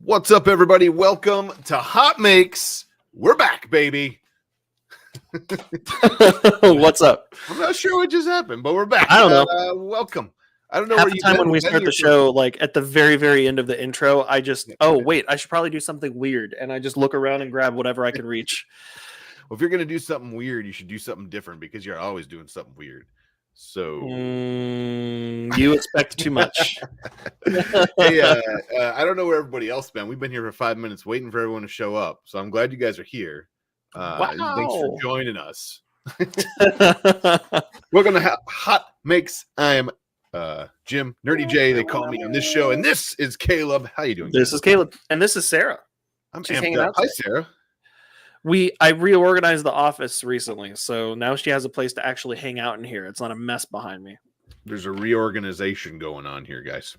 What's up, everybody? Welcome to Hot Makes. We're back, baby. What's up? I'm not sure what just happened, but we're back. I don't know. Welcome. I don't know Half where the you've time been. when we We've been start the here show, like at the very, very end of the intro, I just, Yeah. wait, I should probably do something weird. And I just look around and grab whatever I can reach. Well, if you're going to do something weird, you should do something different because you're always doing something weird. So You expect too much. Hey, I don't know where everybody else been. We've been here for 5 minutes waiting for everyone to show up. So I'm glad you guys are here. Thanks for Wow. joining us. Welcome to Hot Makes. I'm Jim, Nerdy J, they call me on this show, and this is Caleb. How you doing? This is Caleb, and this is Sarah. I'm She's amped hanging up. out Hi, today. Sarah. I reorganized the office recently, so now she has a place to actually hang out in here. It's not a mess behind me. There's a reorganization going on here, guys.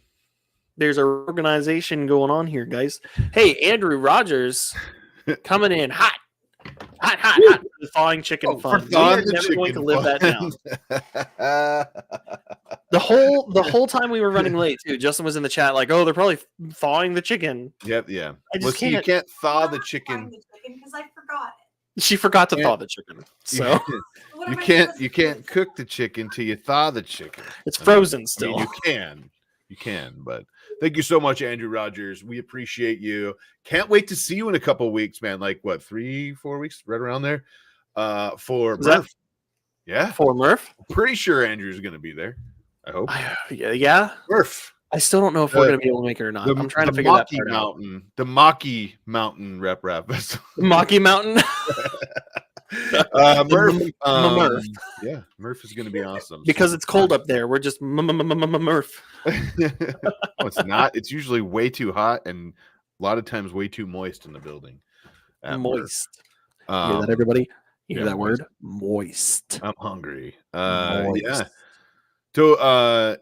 There's a organization going on here, guys. Hey, Andrew Rogers coming in hot. The thawing chicken fun. We are never going to live that down. The whole time we were running late too, Justin was in the chat like, "Oh, they're probably thawing the chicken." Yep, yeah. I just can't. You can't thaw the chicken because I forgot it. She forgot to thaw the chicken, so you can't cook the chicken till you thaw the chicken. It's frozen still. I mean, you can, but thank you so much, Andrew Rogers. We appreciate you. Can't wait to see you in a couple of weeks, man. Like what, 3-4 weeks, right around there. For Murph. Yeah, for Murph. Pretty sure Andrew's going to be there. I hope. Yeah. Murph. I still don't know if we're going to be able to make it or not. I'm trying to figure that part out. The Maki Mountain rep. Maki Mountain. Murph. Yeah, Murph is going to be awesome. Because it's cold up there. We're just Murph. No, it's not. It's usually way too hot and a lot of times way too moist in the building. Moist. You hear that, everybody? You hear that word? Moist. I'm hungry. Moist. Yeah. So,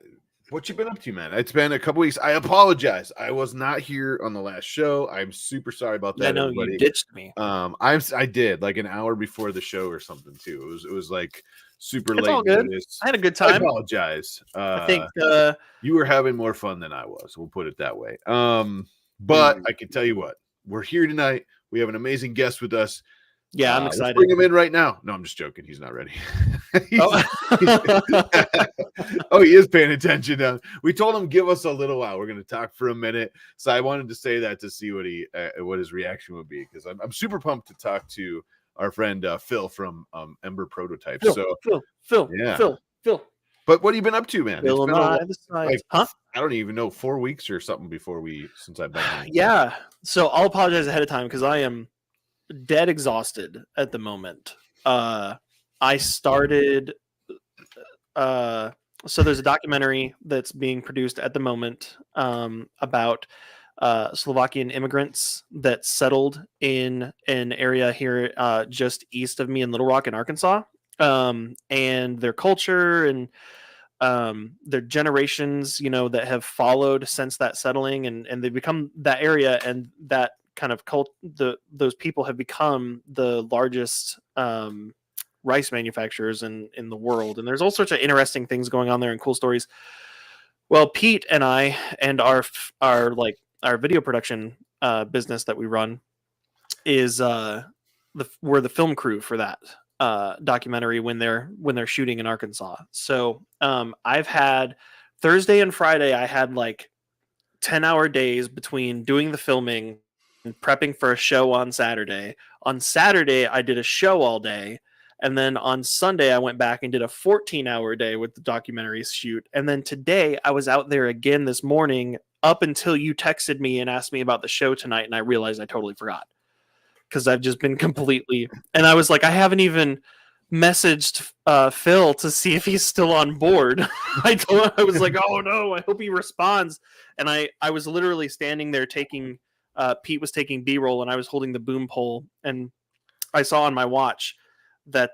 what you been up to, man? It's been a couple weeks. I apologize. I was not here on the last show. I'm super sorry about that. I know you ditched me. I did like an hour before the show or something too. It was like super late. All good. I had a good time. I apologize. I think you were having more fun than I was. We'll put it that way. But I can tell you what, we're here tonight. We have an amazing guest with us. Yeah, I'm excited. Let's bring him in right now. No, I'm just joking. He's not ready. Oh, he is paying attention. We told him give us a little while. We're going to talk for a minute. So I wanted to say that to see what his reaction would be, because I'm super pumped to talk to our friend Phil from Ember Prototypes. Phil. But what have you been up to, man? Phil I don't even know, 4 weeks or something since I've been here. Yeah. So I'll apologize ahead of time because I am dead exhausted at the moment. I started so there's a documentary that's being produced at the moment about Slovakian immigrants that settled in an area here just east of me in Little Rock in Arkansas, and their culture and their generations, that have followed since that settling, and they've become that area, and that kind of those people have become the largest rice manufacturers in the world. And there's all sorts of interesting things going on there and cool stories. Well, Pete and I and our video production business that we run is we're the film crew for that documentary when they're shooting in Arkansas. So I've had Thursday and Friday, I had like 10-hour days between doing the filming and prepping for a show on Saturday. On Saturday, I did a show all day. And then on Sunday, I went back and did a 14-hour day with the documentary shoot. And then today, I was out there again this morning up until you texted me and asked me about the show tonight. And I realized I totally forgot because I've just been completely... And I was like, I haven't even messaged Phil to see if he's still on board. I was like, oh no, I hope he responds. And I was literally standing there taking... Pete was taking B-roll and I was holding the boom pole. And I saw on my watch that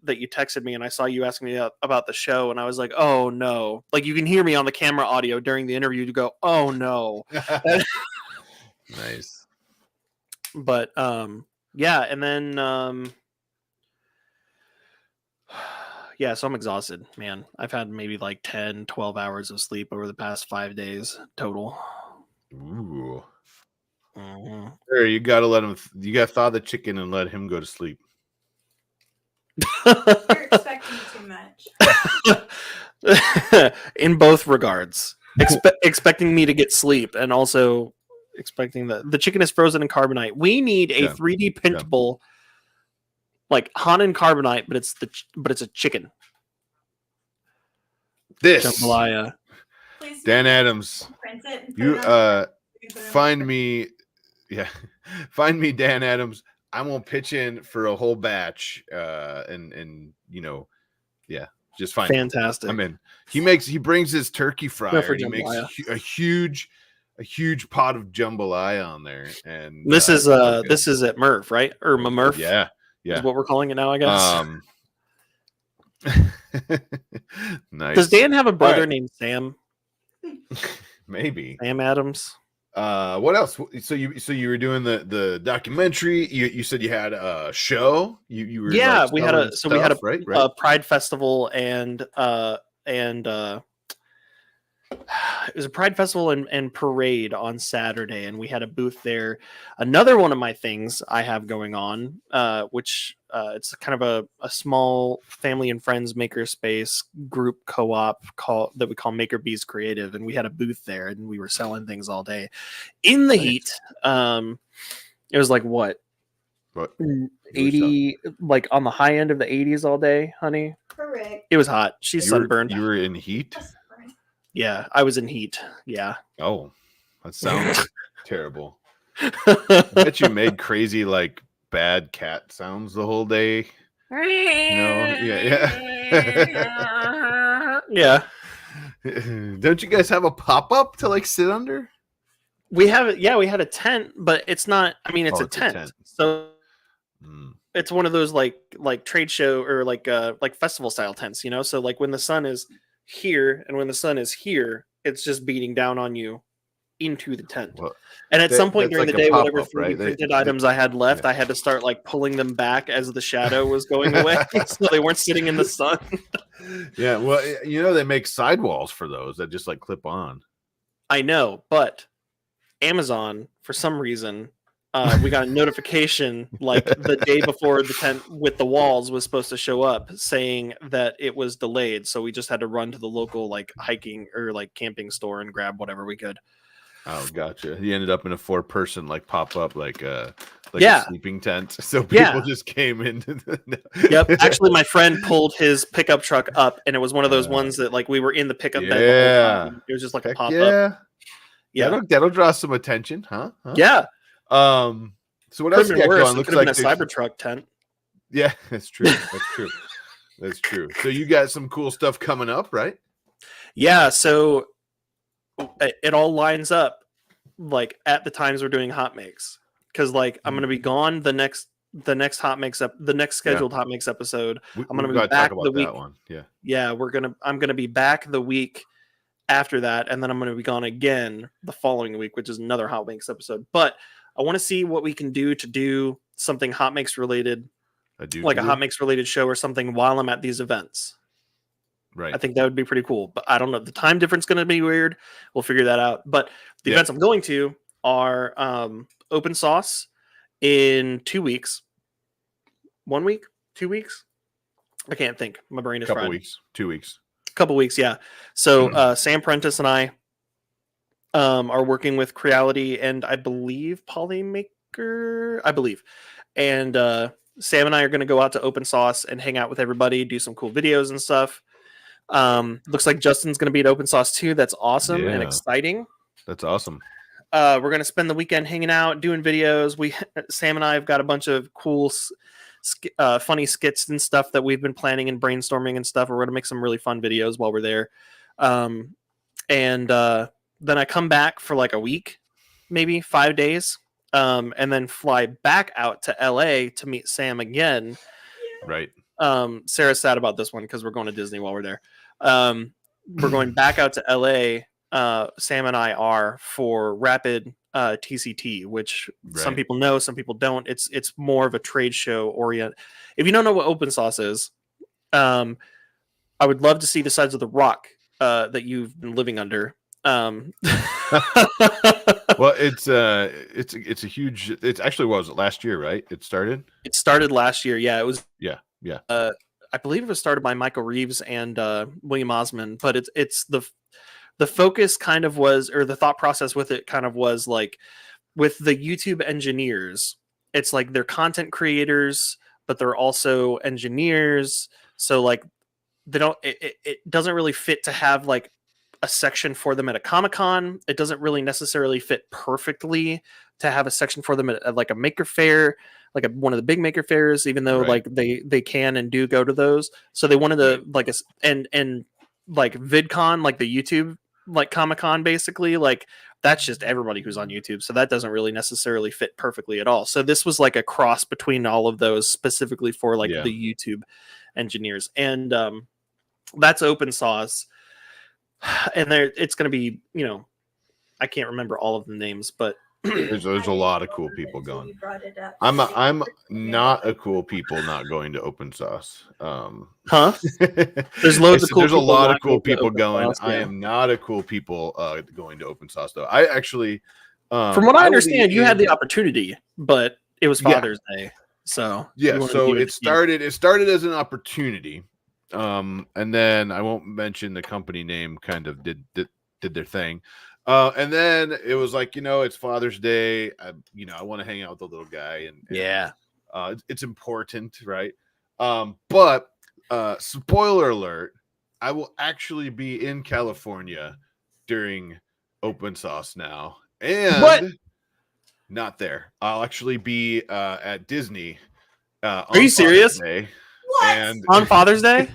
you texted me, and I saw you asking me about the show, and I was like, oh no. Like, you can hear me on the camera audio during the interview to go, oh no. Nice. But yeah, and then yeah, so I'm exhausted, man. I've had maybe like 10-12 hours of sleep over the past 5 days total. Ooh. Mhm. Sure, you gotta let him. You gotta thaw the chicken and let him go to sleep. You're expecting too much. In both regards, expecting me to get sleep and also expecting that the chicken is frozen in carbonite. We need a Yeah. 3D printable, like Hanan carbonite, but it's a chicken. This Jambalaya. Please Dan Adams. print it and put You it on find me, yeah, find me Dan Adams. I'm gonna pitch in for a whole batch, and you know, yeah, just find me. Fantastic. I'm in. He brings his turkey fryer. for And he makes jambalaya. a huge pot of jambalaya on there, and This is it's so good. this is at Murph, right? Or Murph? Yeah, Is what we're calling it now, I guess. Nice. Does Dan have a brother right. named Sam? Maybe. Sam Adams. What else? So you were doing the documentary. You said you had a show. You were like, we had a right? a Pride Festival and it was a Pride Festival and parade on Saturday, and we had a booth there. Another one of my things I have going on, which it's kind of a small family and friends makerspace group co-op that we call MakerBees Creative, and we had a booth there, and we were selling things all day in the heat. It was like what 80, like on the high end of the 80s all day, honey. Correct. It was hot. She's sunburned. You were in heat. Yeah, I was in heat. Yeah. Oh, that sounds terrible. I bet you made crazy like bad cat sounds the whole day. Yeah. Yeah. Don't you guys have a pop-up to like sit under? We have it. Yeah, we had a tent, but it's not. I mean, it's a tent. So it's one of those like trade show or like festival style tents, you know. So like when the sun is here and when the sun is here, it's just beating down on you into the tent. Well, and at some point during like the day, whatever 3D right? printed items I had left, I had to start like pulling them back as the shadow was going away, so they weren't sitting in the sun. Yeah, well, you know they make sidewalls for those that just like clip on. I know, but Amazon, for some reason, we got a notification like the day before the tent with the walls was supposed to show up saying that it was delayed. So we just had to run to the local like hiking or like camping store and grab whatever we could. Oh, gotcha. He ended up in a 4-person like pop up like a sleeping tent. So people just came into Yep. Actually, my friend pulled his pickup truck up, and it was one of those ones that like we were in the pickup bed the whole time. It was just like a pop up. Yeah, that'll draw some attention, huh? Yeah. So what else you got going? Looks like a Cybertruck tent. Yeah, that's true. That's true. So you got some cool stuff coming up, right? Yeah. So it all lines up like at the times we're doing hot makes, because like I'm gonna be gone the next hot makes up the next scheduled hot makes episode. I'm gonna be back the week. Yeah, I'm gonna be back the week after that, and then I'm gonna be gone again the following week, which is another hot makes episode. But I want to see what we can do to do something hot makes related, like a hot makes related show or something while I'm at these events. Right. I think that would be pretty cool, but I don't know. The time difference is going to be weird. We'll figure that out. But the events I'm going to are OpenSauce in 2 weeks. 1 week? 2 weeks? I can't think. My brain is fried. 2 weeks. Couple weeks, yeah. So Sam Prentice and I are working with Creality and I believe Polymaker. I believe. And Sam and I are going to go out to OpenSauce and hang out with everybody, do some cool videos and stuff. Looks like Justin's going to be at OpenSauce too. That's awesome and exciting. That's awesome. We're going to spend the weekend hanging out, doing videos. Sam and I have got a bunch of cool, funny skits and stuff that we've been planning and brainstorming and stuff. We're going to make some really fun videos while we're there. And then I come back for like a week, maybe 5 days, and then fly back out to LA to meet Sam again. Right. Sarah's sad about this one because we're going to Disney while we're there. We're going back out to LA. Sam and I are for Rapid+TCT, which some people know, some people don't. It's more of a trade show orient. If you don't know what OpenSauce is, I would love to see the sides of the rock that you've been living under. Well, it's a huge. It's actually was it last year, right? It started. It started last year. Yeah, it was. Yeah, yeah. I believe it was started by Michael Reeves and William Osmond, but it's the focus kind of was, or the thought process with it kind of was like with the YouTube engineers, it's like they're content creators, but they're also engineers. So like they don't, it doesn't really fit to have like a section for them at a Comic-Con. It doesn't really necessarily fit perfectly to have a section for them at like a maker fair, like one of the big maker fairs, even though like they can and do go to those. So they wanted to like and like VidCon, like the YouTube like Comic-Con, basically like that's just everybody who's on YouTube. So that doesn't really necessarily fit perfectly at all. So this was like a cross between all of those specifically for like the YouTube engineers. And that's OpenSauce. And there it's going to be, you know, I can't remember all of the names, but there's a lot of cool people going. I'm not a cool people not going to OpenSauce. Huh? There's loads of cool. There's a people lot of cool people going. Yeah. I am not a cool people going to OpenSauce though. I actually, from what I understand, you had the opportunity, but it was Father's Day, so yeah. So it started. It started as an opportunity, and then I won't mention the company name. Kind of did their thing. And then it was like, you know, it's Father's Day. I want to hang out with the little guy, and it's important, right? But spoiler alert, I will actually be in California during OpenSauce now, and not there. I'll actually be at Disney. Are you serious? Day, what? and on Father's Day,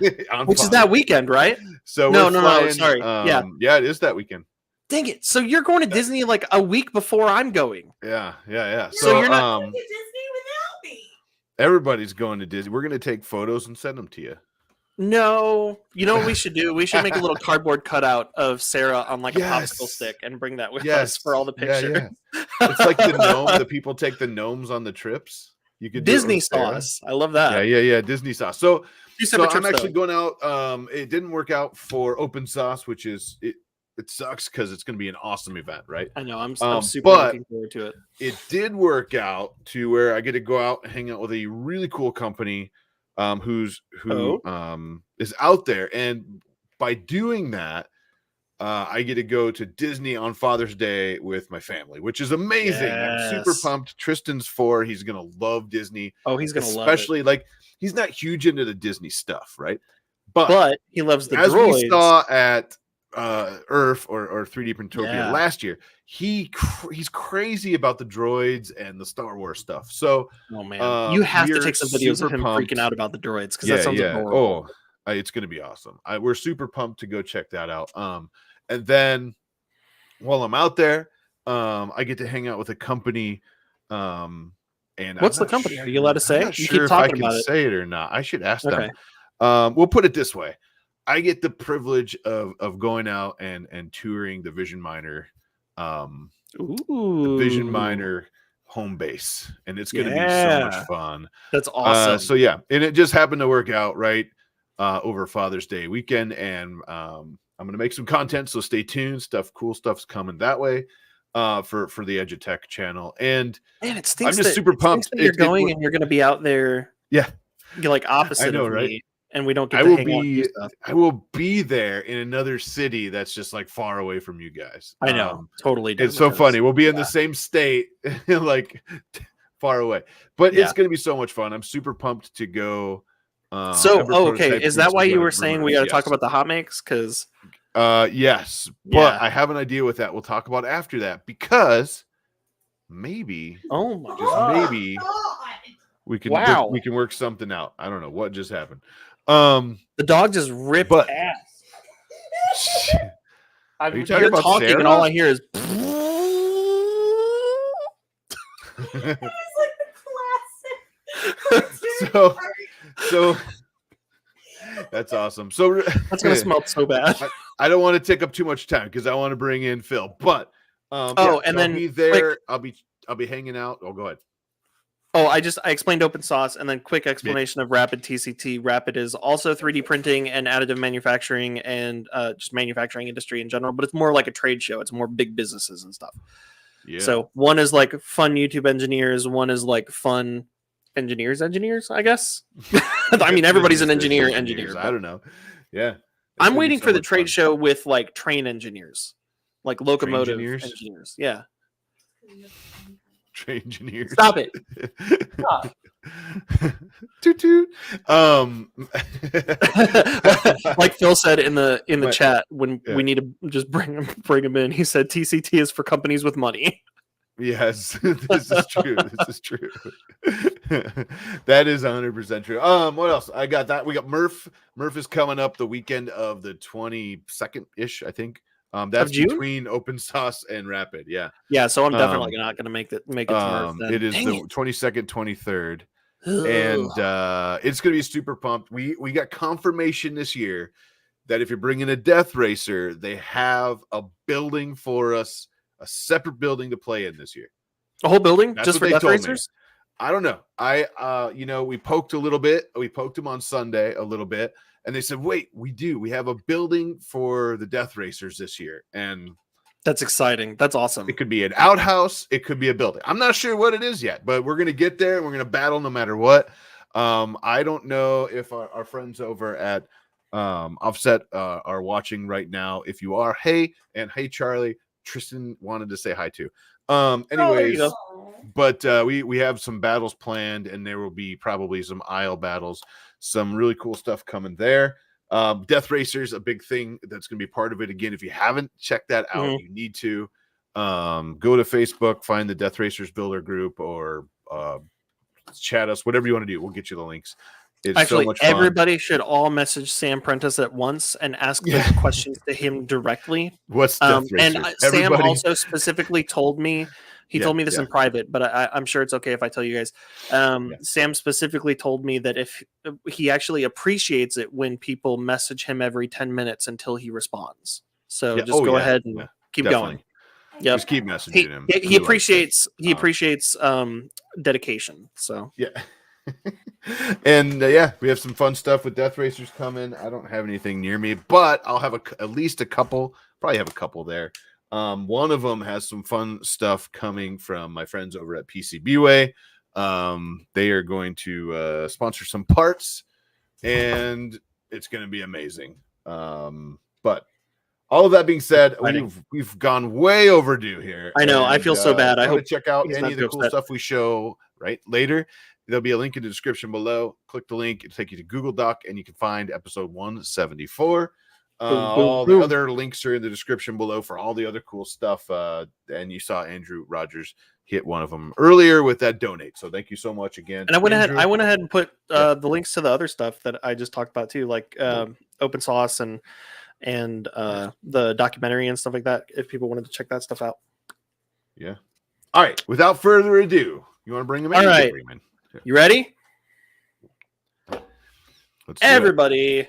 which is that weekend, right? So no, sorry, yeah, it is that weekend. Dang it! So you're going to Disney like a week before I'm going. Yeah. So you're not going to Disney without me. Everybody's going to Disney. We're going to take photos and send them to you. No, you know what we should do? We should make a little cardboard cutout of Sarah on like a popsicle stick and bring that with us for all the pictures. Yeah. It's like the gnome. The people take the gnomes on the trips. You could Disney sauce. I love that. Yeah. Disney sauce. So I'm actually going out. It didn't work out for OpenSauce, which is it sucks because it's going to be an awesome event, right? I know. I'm super looking forward to it. It did work out to where I get to go out and hang out with a really cool company who is out there, and by doing that, I get to go to Disney on Father's Day with my family, which is amazing. Yes. I'm super pumped. Tristan's 4. He's gonna love Disney. Oh, he's gonna love it. Especially like he's not huge into the Disney stuff, right? But he loves the as droids. we saw at Earth or 3D Printopia last year, he's crazy about the droids and the Star Wars stuff. So you have to take some videos of him freaking out about the droids because that sounds adorable. It's gonna be awesome. We're super pumped to go check that out. And then while I'm out there, I get to hang out with a company. And what's the company? Are you allowed to say? I'm not sure if I can say it or not. I should ask them. We'll put it this way. I get the privilege of going out and touring the Vision Miner, the Vision Miner home base, and it's going to be so much fun. That's awesome. So yeah, and it just happened to work out right over Father's Day weekend, and I'm going to make some content, so stay tuned. Cool stuff's coming that way for the Edutech channel, and man, it stinks. I'm just super pumped that you're going and you're going to be out there. Yeah, you're like opposite of right? me. And we don't get to hang out. I will be there in another city that's just like far away from you guys. I know, totally. It's so funny. We'll be in the same state, like far away, but it's going to be so much fun. I'm super pumped to go. Okay. Is that why you were saying we got to talk about the hot makes? Because yes, but I have an idea with that. We'll talk about after that because maybe, maybe we can we can work something out. I don't know what just happened. The dog just ripped ass. Are you talking about talking, Sarah? and all I hear is. It's like the classic. So that's awesome. So that's gonna smell so bad. I don't want to take up too much time because I want to bring in Phil. But and then I'll be there. I'll be hanging out. Oh, go ahead. Oh, I explained OpenSauce, and then quick explanation of Rapid+TCT. Rapid is also 3D printing and additive manufacturing and just manufacturing industry in general, but it's more like a trade show. It's more big businesses and stuff. Yeah. So one is like fun YouTube engineers, one is like fun engineers, I guess. I mean, everybody's an engineer. I don't know. Yeah. I'm waiting for the trade show with like train engineers, like locomotive engineers. Yeah. Train engineers. Stop it. Stop. Toot toot. Like Phil said in the chat when we need to just bring him in. He said TCT is for companies with money. Yes, this is true. This is true. That is 100% true. What else? I got that. We got Murph. Murph is coming up the weekend of the 22nd ish, I think. That's between OpenSauce and Rapid. Yeah. Yeah. So I'm definitely not going to make it to Murph. Then. It is the 22nd, 23rd, and it's going to be super pumped. We got confirmation this year that if you're bringing a Death Racer, they have a building for us. A separate building to play in this year. A whole building? That's just for Death Racers? I don't know. We poked a little bit. We poked them on Sunday a little bit. And they said, wait, we have a building for the Death Racers this year. And that's exciting. That's awesome. It could be an outhouse. It could be a building. I'm not sure what it is yet, but we're going to get there and we're going to battle no matter what. I don't know if our friends over at Offset are watching right now. If you are, hey Charlie, Tristan wanted to say hi to. Anyways, but we have some battles planned, and there will be probably some aisle battles, some really cool stuff coming there. Death Racers, a big thing that's going to be part of it. Again, if you haven't checked that out, you need to go to Facebook, find the Death Racers Builder group, or chat us, whatever you want to do. We'll get you the links. It's actually so much fun. Everybody should all message Sam Prentice at once and ask the questions to him directly. What's Death Racer? And Sam also specifically told me, told me this in private, but I'm sure it's okay if I tell you guys. Sam specifically told me that if he actually appreciates it when people message him every 10 minutes until he responds. So just go ahead and keep going. Yeah, just keep messaging him. He appreciates dedication. So yeah. And we have some fun stuff with Death Racers coming. I don't have anything near me, but I'll have at least a couple. Probably have a couple there. One of them has some fun stuff coming from my friends over at PCBWay. They are going to sponsor some parts, and it's going to be amazing. But all of that being said, we've gone way overdue here. I know. I feel so bad. I hope to check out any of the cool stuff we show later. There'll be a link in the description below. Click the link. It'll take you to Google Doc, and you can find episode 174. All the other links are in the description below for all the other cool stuff. And you saw Andrew Rogers hit one of them earlier with that donate. So thank you so much again. And I went ahead and put the links to the other stuff that I just talked about too, like OpenSauce and the documentary and stuff like that, if people wanted to check that stuff out. Yeah. All right. Without further ado, you want to bring them in? All right. You ready? Everybody.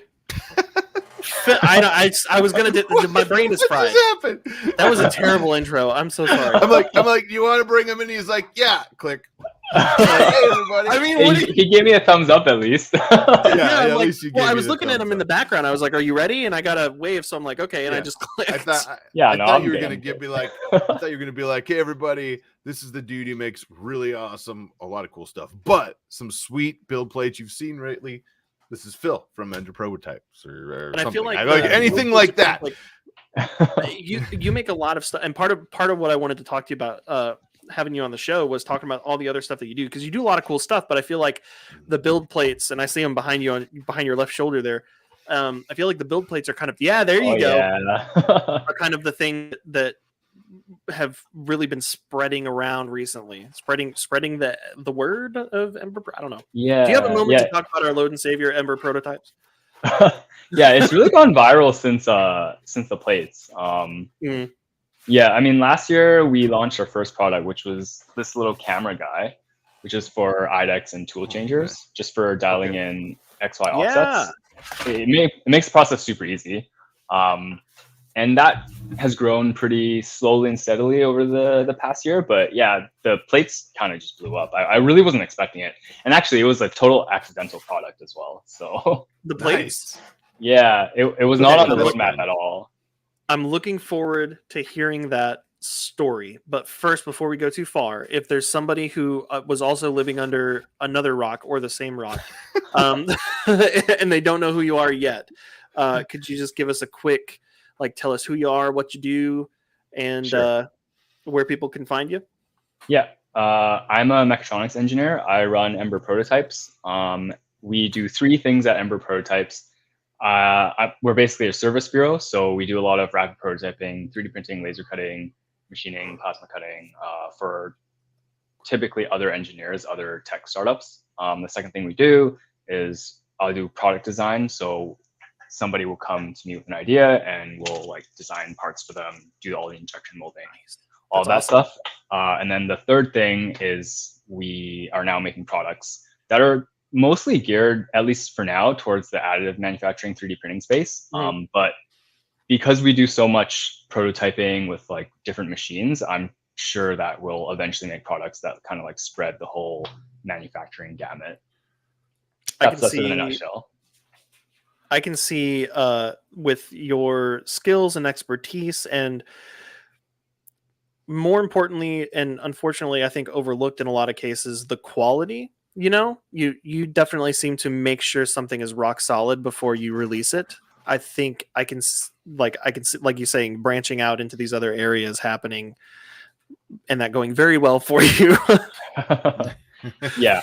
I was gonna do. My brain is fried. That was a terrible intro. I'm so sorry. I'm like, you want to bring him in? He's like, yeah. Click. Hey, everybody. I mean, he gave me a thumbs up at least. At least you gave I was looking at him in the background. I was like, "Are you ready?" And I got a wave, so I'm like, "Okay." And I just clicked. I thought you were gonna be like, "Hey, everybody, this is the dude who makes really awesome, a lot of cool stuff, but some sweet build plates you've seen lately." This is Phil from Ember Prototypes, or something. I feel like anything like that. You make a lot of stuff, and part of what I wanted to talk to you about. Having you on the show was talking about all the other stuff that you do, because you do a lot of cool stuff, but I feel like the build plates, and I see them behind your left shoulder there. I feel like the build plates are kind of are kind of the thing that have really been spreading around recently, spreading the word of Ember. I don't know. Yeah. Do you have a moment to talk about our Lord and Savior Ember Prototypes? Yeah, it's really gone viral since the plates. Yeah, I mean, last year we launched our first product, which was this little camera guy, which is for IDEX and tool changers, just for dialing in XY offsets. It makes the process super easy. and that has grown pretty slowly and steadily over the past year. But yeah, the plates kind of just blew up. I really wasn't expecting it, and actually, it was a total accidental product as well. So The plates. yeah, it was not on the roadmap at all. I'm looking forward to hearing that story. But first, before we go too far, if there's somebody who was also living under another rock or the same rock, and they don't know who you are yet, could you just give us a quick, like, tell us who you are, what you do, and where people can find you? Yeah, I'm a mechatronics engineer. I run Ember Prototypes. We do 3 things at Ember Prototypes. We're basically a service bureau, so we do a lot of rapid prototyping, 3D printing, laser cutting, machining, plasma cutting for typically other engineers, other tech startups. The second thing we do is I'll do product design. So somebody will come to me with an idea and we'll like design parts for them, do all the injection molding, all that stuff. And then the third thing is we are now making products that are mostly geared, at least for now, towards the additive manufacturing 3D printing space. But because we do so much prototyping with like different machines, I'm sure that we'll eventually make products that kind of like spread the whole manufacturing gamut. That's it in a nutshell. I can see with your skills and expertise, and more importantly, and unfortunately, I think overlooked in a lot of cases, the quality. You know, you definitely seem to make sure something is rock solid before you release it. I think I can see, like you saying, branching out into these other areas happening, and that going very well for you. Yeah,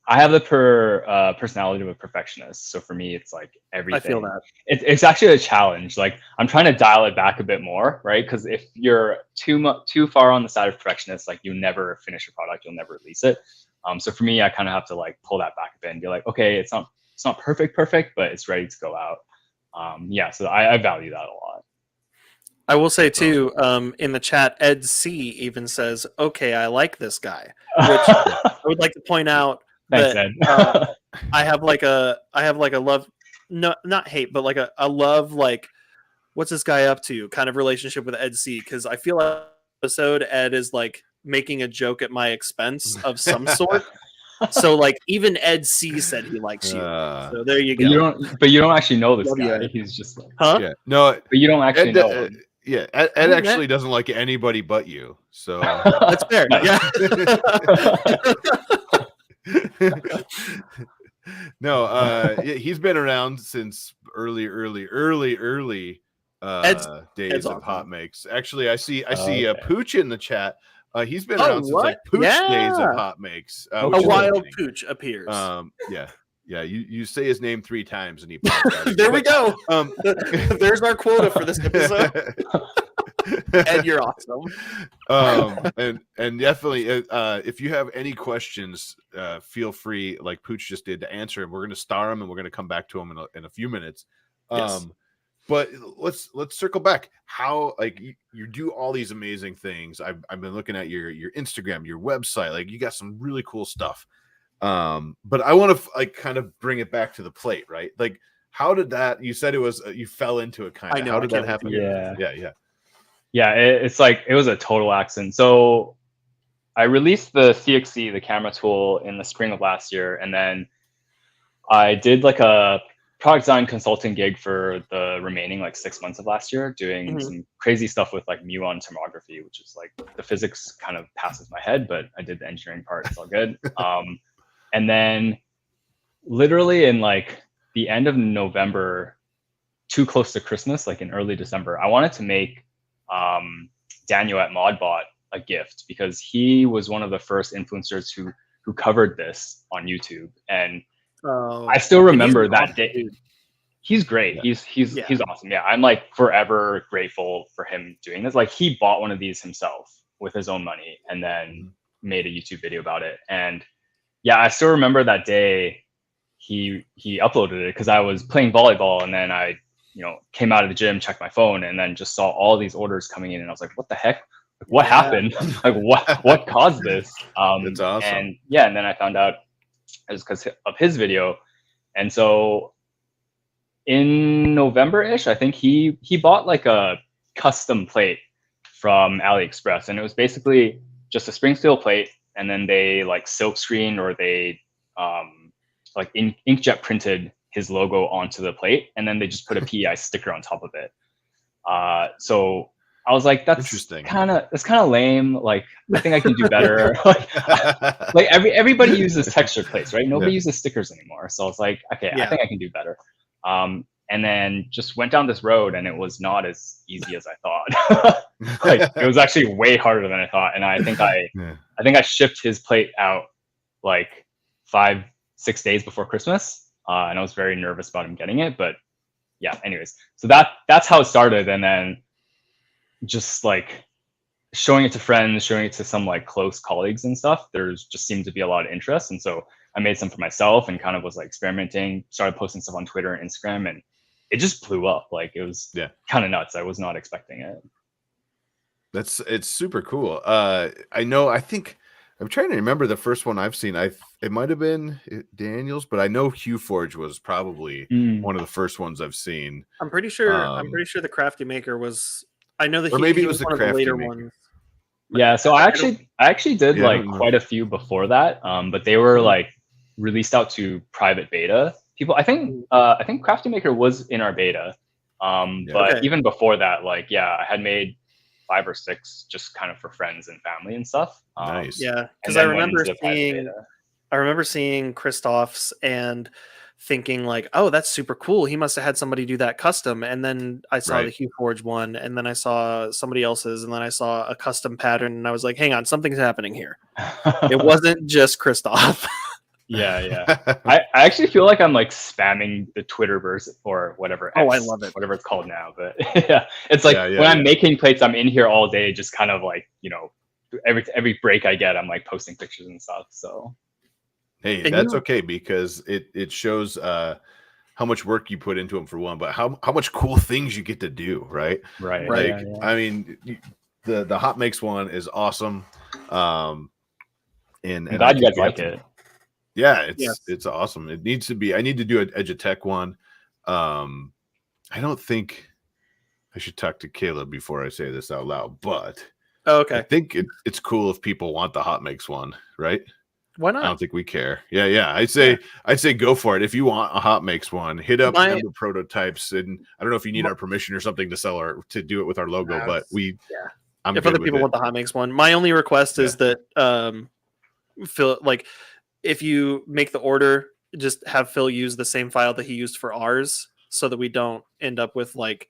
I have the personality of a perfectionist. So for me, it's like everything. I feel that. It's actually a challenge. Like I'm trying to dial it back a bit more, right? Because if you're too far on the side of perfectionist, like you never finish a product, you'll never release it. So for me, I kind of have to like pull that back a bit and be like, okay, it's not perfect, but it's ready to go out. Yeah, so I value that a lot. I will say too, in the chat, Ed C even says, "Okay, I like this guy," which I would like to point out. Thanks, that, Ed. I have like a love, no, not hate, but like a love, like, what's this guy up to kind of relationship with Ed C, because I feel like episode Ed is like making a joke at my expense of some sort. So like even Ed C said he likes you. So there you go. But you don't actually know this Love guy. you, He's just like, Yeah, no, but you don't actually know him. Yeah, Ed actually doesn't like anybody but you. So that's fair. Yeah. No, he's been around since early days of Hot Makes. Actually, I see Pooch in the chat. He's been around since like Pooch days of Hot Makes. A wild Pooch appears. Yeah. You say his name 3 times and he pops out. There we go. There's our quota for this episode. Ed, you're awesome. And definitely, if you have any questions, feel free, like Pooch just did, to answer him. We're going to star him and we're going to come back to him in a few minutes. Yes. But let's circle back. How, like, you do all these amazing things. I've been looking at your Instagram, your website. Like, you got some really cool stuff. But I want to like kind of bring it back to the plate, right? Like, how did that? You said it was you fell into it kind of. How did that happen? Yeah. It's like it was a total accident. So I released the CXC, the camera tool, in the spring of last year, and then I did like a product design consulting gig for the remaining like 6 months of last year, doing some crazy stuff with like muon tomography, which is like the physics kind of passes my head, but I did the engineering part. It's all good. And then literally in like the end of November, too close to Christmas, like in early December, I wanted to make Daniel at ModBot a gift, because he was one of the first influencers who covered this on YouTube. And I still remember that day. He's great. Yeah. He's awesome. Yeah, I'm like forever grateful for him doing this. Like, he bought one of these himself with his own money and then made a YouTube video about it. And yeah, I still remember that day he uploaded it, because I was playing volleyball, and then I came out of the gym, checked my phone, and then just saw all these orders coming in, and I was like, what the heck? Like, what happened? Like, what caused this? That's awesome. And and then I found out it was because of his video. And so in November-ish, I think he bought like a custom plate from AliExpress, and it was basically just a spring steel plate, and then they like silk screened or they like inkjet printed his logo onto the plate, and then they just put a PEI sticker on top of it. So I was like, that's Interesting. kind of lame. Like, I think I can do better. like everybody uses texture plates, right? Nobody uses stickers anymore. So I was like, okay, I think I can do better. And then just went down this road, and it was not as easy as I thought. Like, it was actually way harder than I thought. And I think I shipped his plate out like 5-6 days before Christmas, and I was very nervous about him getting it. But yeah, anyways, so that's how it started, and then just like showing it to friends, showing it to some like close colleagues and stuff. There's just seemed to be a lot of interest, and so I made some for myself and kind of was like experimenting, started posting stuff on Twitter and Instagram, and it just blew up. Like, it was kind of nuts. I was not expecting it. It's super cool. I think I'm trying to remember the first one I've seen. It might have been Daniel's, but I know HueForge was probably one of the first ones I've seen. I'm pretty sure the Crafty Maker was. I know that or maybe he it was one the of the Crafty later Maker. ones. Yeah, so I actually did like quite a few before that, but they were like released out to private beta people. I think Crafty Maker was in our beta, but even before that, like I had made 5 or 6 just kind of for friends and family and stuff. Nice. Yeah, because I remember seeing Christoph's and thinking like, oh, that's super cool. He must have had somebody do that custom. And then I saw the HueForge one, and then I saw somebody else's, and then I saw a custom pattern, and I was like, hang on, something's happening here. It wasn't just Christoph. Yeah. I actually feel like I'm like spamming the Twitterverse or whatever. I love it. Whatever it's called now. But yeah, it's like when I'm making plates, I'm in here all day, just kind of like, every break I get, I'm like posting pictures and stuff. So hey, that's okay, because it shows how much work you put into them for one, but how much cool things you get to do, right? Right. Like, I mean, the Hot Makes one is awesome. And I'm glad you guys like it. Yeah, it's awesome. It needs to be. I need to do an Edutech one. I don't think I should talk to Caleb before I say this out loud, but I think it's cool if people want the Hot Makes one, right? Why not? I don't think we care. Yeah. I'd say go for it. If you want a Hot Makes one, hit up Ember Prototypes, and I don't know if you need our permission or something to do it with our logo, but if other people want the Hot Makes one, my only request is that Phil, like, if you make the order, just have Phil use the same file that he used for ours, so that we don't end up with like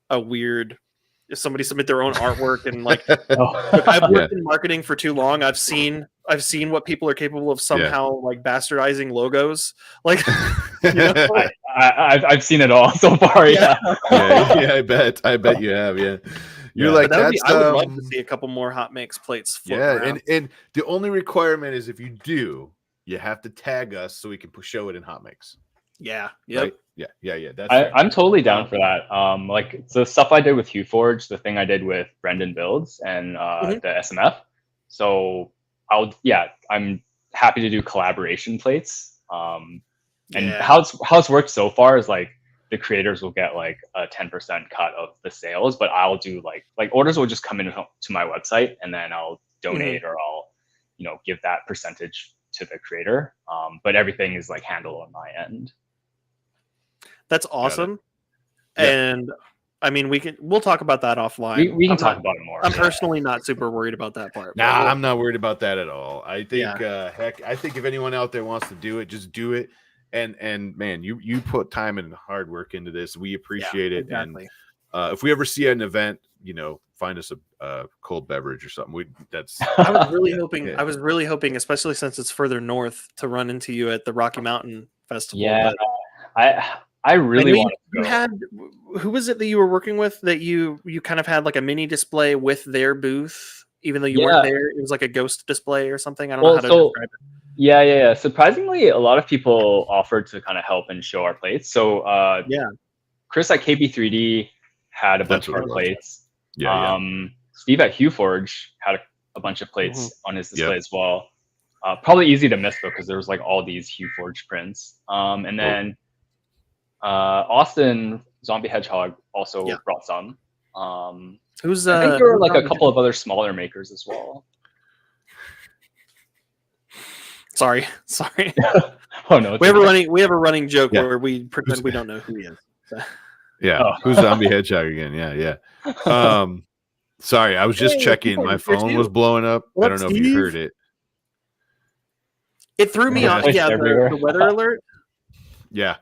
a weird. If somebody submit their own artwork and like, look, I've worked in marketing for too long. I've seen what people are capable of somehow like bastardizing logos. Like, I've seen it all so far. Yeah. I bet you have. Yeah. You're like, I would love to see a couple more Hot Makes plates. And the only requirement is if you do, you have to tag us so we can show it in Hot Makes. Yeah. Yep. Right? Yeah. I'm totally down for that. Like the stuff I did with HueForge, the thing I did with Brendan Builds and the SMF. So I'm happy to do collaboration plates. And how it's worked so far is like the creators will get like a 10% cut of the sales, but I'll do like orders will just come in to my website, and then I'll donate or I'll give that percentage to the creator. But everything is like handled on my end. That's awesome. And I mean, we'll talk about that offline. We can talk about it more. I'm personally not super worried about that part. Nah, I'm not worried about that at all. I think I think if anyone out there wants to do it, just do it. And man, you put time and hard work into this. We appreciate it. Exactly. And if we ever see an event, find us a cold beverage or something. I was really hoping. I was really hoping, especially since it's further north, to run into you at the Rocky Mountain Festival. Yeah, I really want to go. Who was it that you were working with that you kind of had like a mini display with their booth, even though you weren't there? It was like a ghost display or something. I don't know how to describe it. Yeah. Surprisingly, a lot of people offered to kind of help and show our plates. So Chris at KB3D had a bunch of our plates. Steve at HueForge had a bunch of plates on his display as well. Probably easy to miss though, because there was like all these HueForge prints. And then Austin Zombie Hedgehog also Yeah. brought some. Who's I think there were like a Zombie couple of other smaller makers as well. Sorry. Oh no, We have a running joke Yeah. where we pretend we don't know who he is. So. Yeah. Oh. Who's Zombie Hedgehog again? Yeah. Sorry, I was just Hey, checking. you're My here phone too. was blowing up. What I up, don't know if you Steve? heard it. It threw me Yeah. off. It's Yeah, everywhere. the weather alert. Yeah.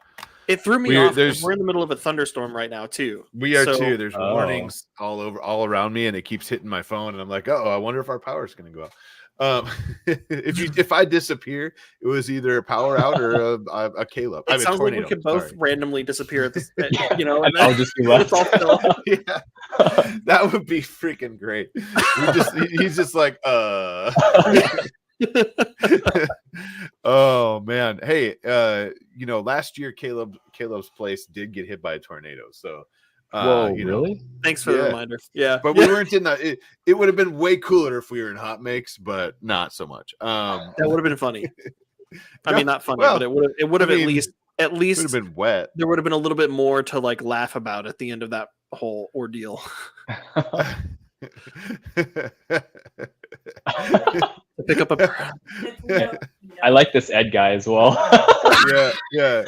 It threw me We're- off. 'cause there's- We're in the middle of a thunderstorm right now too. We are So- too. There's Oh. warnings all around me, and it keeps hitting my phone, and I'm like, oh, I wonder if our power's gonna go out. If I disappear, it was either a power out or a Caleb. It I mean, sounds like we tornado, could both sorry. randomly disappear at this, you know, And and I'll then just be left. it's all still. Yeah, that would be freaking great. He's just like, oh man. Hey, last year Caleb's place did get hit by a tornado. So Whoa, you know, really? Thanks for the Yeah. reminder. Yeah, but we weren't in the it would have been way cooler if we were in hot makes, but not so much. that would have been funny. I No, mean, not funny, well, but it would have I mean, at it least would have been wet. there would have been a little bit more to like laugh about at the end of that whole ordeal. Pick up a I like this Ed guy as well. yeah.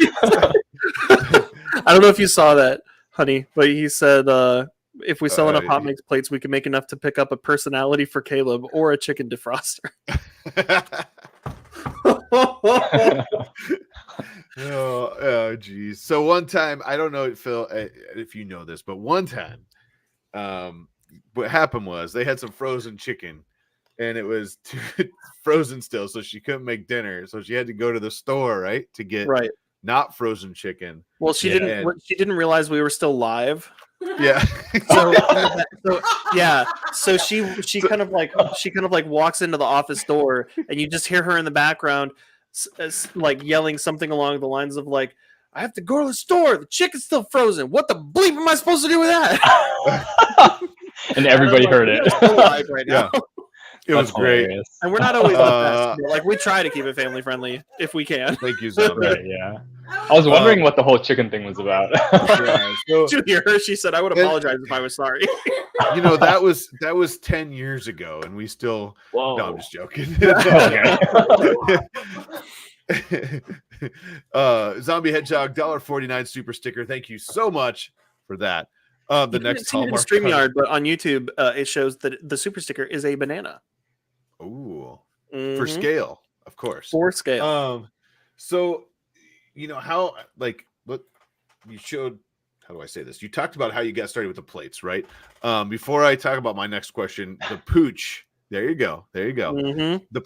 I don't know if you saw that, honey, but he said if we sell enough hot mix plates, we can make enough to pick up a personality for Caleb or a chicken defroster. Oh, geez. So one time, I don't know, Phil, if you know this, but one time, what happened was they had some frozen chicken, and it was frozen still, so she couldn't make dinner, so she had to go to the store, right, to get Right. not frozen chicken. Well, she Yeah. didn't. She didn't realize we were still live. Yeah. So yeah. So she kind of like walks into the office door, and you just hear her in the background, like yelling something along the lines of like, "I have to go to the store. The chicken's still frozen. What the bleep am I supposed to do with that?" And everybody And I'm heard like, it. "We are still live right now." It was great. Hilarious. And we're not always the best. But, like we try to keep it family friendly if we can. Thank you, Zombie. Right, yeah. I was wondering what the whole chicken thing was about. Yeah, so, Did you hear her? She said, "I would apologize if I was sorry." that was 10 years ago, and we still. Whoa. No, I'm just joking. Okay. Zombie Hedgehog $1.49 super sticker. Thank you so much for that. The You next see it in Hallmark StreamYard, but on YouTube, it shows that the super sticker is a banana. Ooh, for Mhm. scale, of course. For scale. So how what you showed. How do I say this? You talked about how you got started with the plates, right? Before I talk about my next question, the pooch. There you go. Mhm. The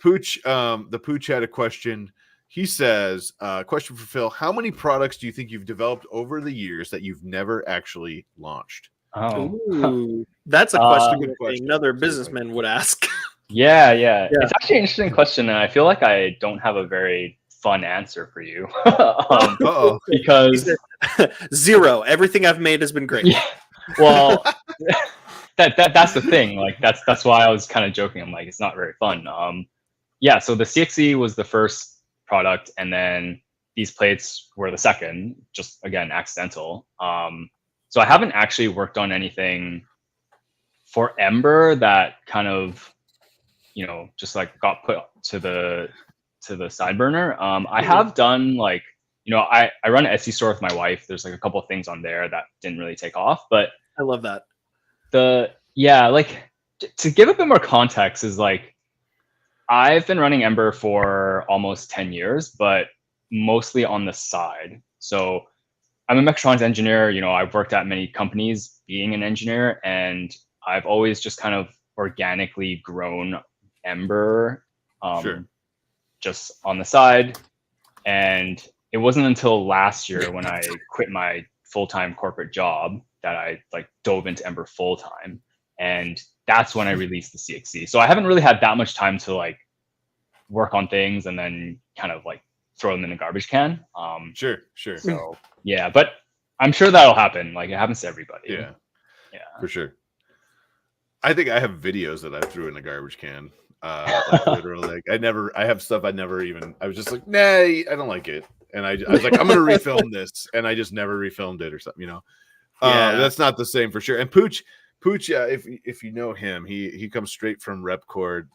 pooch had a question. He says, question for Phil: how many products do you think you've developed over the years that you've never actually launched? Oh. Ooh, that's a question good that question. another businessman would ask. Yeah. Yeah. It's actually an interesting question, and I feel like I don't have a very fun answer for you. Uh-oh. Because 0. Everything I've made has been great. yeah, well, that's the thing. Like that's why I was kind of joking. I'm like, it's not very fun. Yeah. So the CXE was the first product, and then these plates were the second. Just again, accidental. So I haven't actually worked on anything for Ember that kind of, just like got put to the side burner. I have done like, I run an Etsy store with my wife. There's like a couple of things on there that didn't really take off, but I love that. to give a bit more context is like, I've been running Ember for almost 10 years, but mostly on the side. So I'm a mechatronics engineer. I've worked at many companies being an engineer, and I've always just kind of organically grown Ember Sure. just on the side. And it wasn't until last year when I quit my full-time corporate job that I like dove into Ember full-time. And that's when I released the CXC. So I haven't really had that much time to like work on things and then kind of like throw them in the garbage can. Sure. So yeah, but I'm sure that'll happen. Like it happens to everybody. Yeah, Yeah. for sure. I think I have videos that I threw in the garbage can. Like literally, like I have stuff I was just like, nah, I don't like it. and I was like, I'm gonna refilm this, and I just never refilmed it or something, you know. That's not the same for sure. And Pooch, if you know him, he comes straight from Repcord.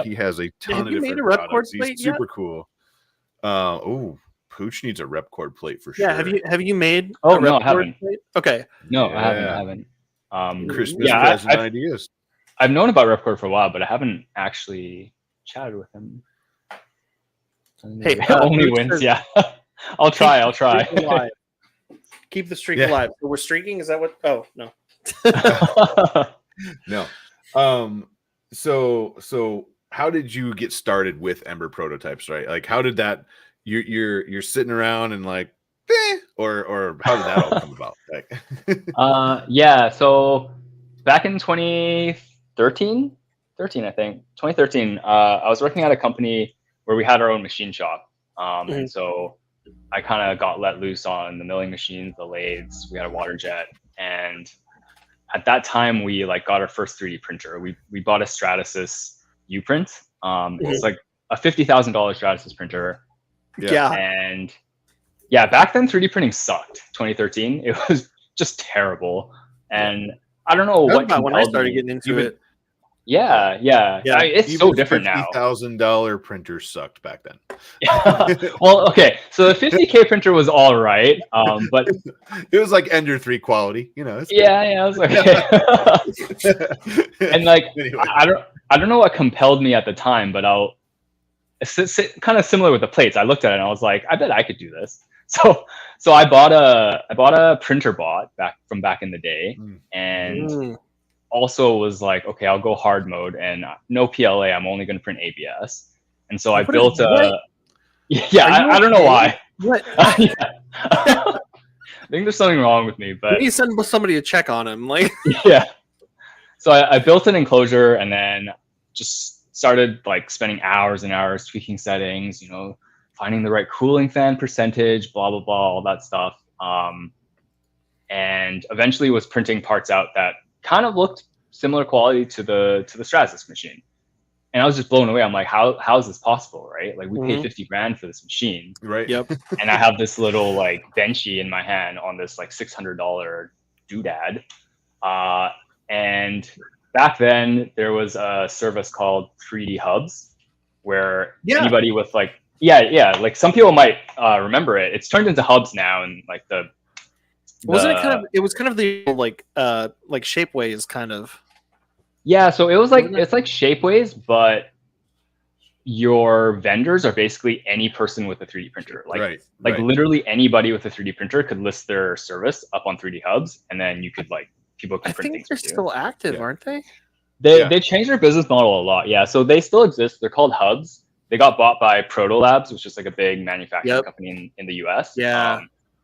He has a ton of different products. He's super cool. Pooch needs a Repcord plate for sure. Yeah, have you made? Oh no, I haven't. Plate? Okay. No, I haven't. Christmas present ideas. I've known about Repcord for a while, but I haven't actually chatted with him. Hey, only wins. Yeah, I'll try. Keep the streak alive. So we're streaking. Is that what? Oh no. No. So how did you get started with Ember Prototypes? Right, like how did that? You're sitting around and like, or how did that all come about? Like, yeah. So back in 2013, I think 2013, I was working at a company where we had our own machine shop, and so I kind of got let loose on the milling machines, the lathes. We had a water jet, and at that time we like got our first 3D printer. We bought a Stratasys U-print. It's like a $50,000 Stratasys printer. Yeah. And yeah, back then 3D printing sucked. 2013, it was just terrible. And I don't know what about when I started getting into it. Yeah. It's so different now. $50,000 printer sucked back then. Well, okay, so the 50K printer was all right, but it was like Ender 3 quality, you know. I was like, and like anyway. I don't know what compelled me at the time, but kind of similar with the plates. I looked at it and I was like, I bet I could do this. So I bought a printer bot back in the day, and also was like, okay, I'll go hard mode and no PLA. I'm only going to print ABS. And so I built a. Yeah, I don't know why. What? I think there's something wrong with me, but you send somebody to check on him, like. Yeah. So I built an enclosure and then just started like spending hours and hours tweaking settings, you know, finding the right cooling fan percentage, blah, blah, blah, all that stuff. And eventually was printing parts out that kind of looked similar quality to the Stratasys machine. And I was just blown away. I'm like, how is this possible, right? Like we paid 50 grand for this machine. Right. Yep. And I have this little like benchy in my hand on this like $600 doodad. And back then there was a service called 3D Hubs where anybody with like, like some people might remember it. It's turned into Hubs now, and like wasn't it kind of? It was kind of the like Shapeways kind of. Yeah, so it was like it's like Shapeways, but your vendors are basically any person with a 3D printer. Like literally anybody with a 3D printer could list their service up on 3D Hubs, and then you could like people can print things. I think they're still active, aren't they? They changed their business model a lot. Yeah, so they still exist. They're called Hubs. They got bought by Proto Labs, which is like a big manufacturing company in the US. Yeah.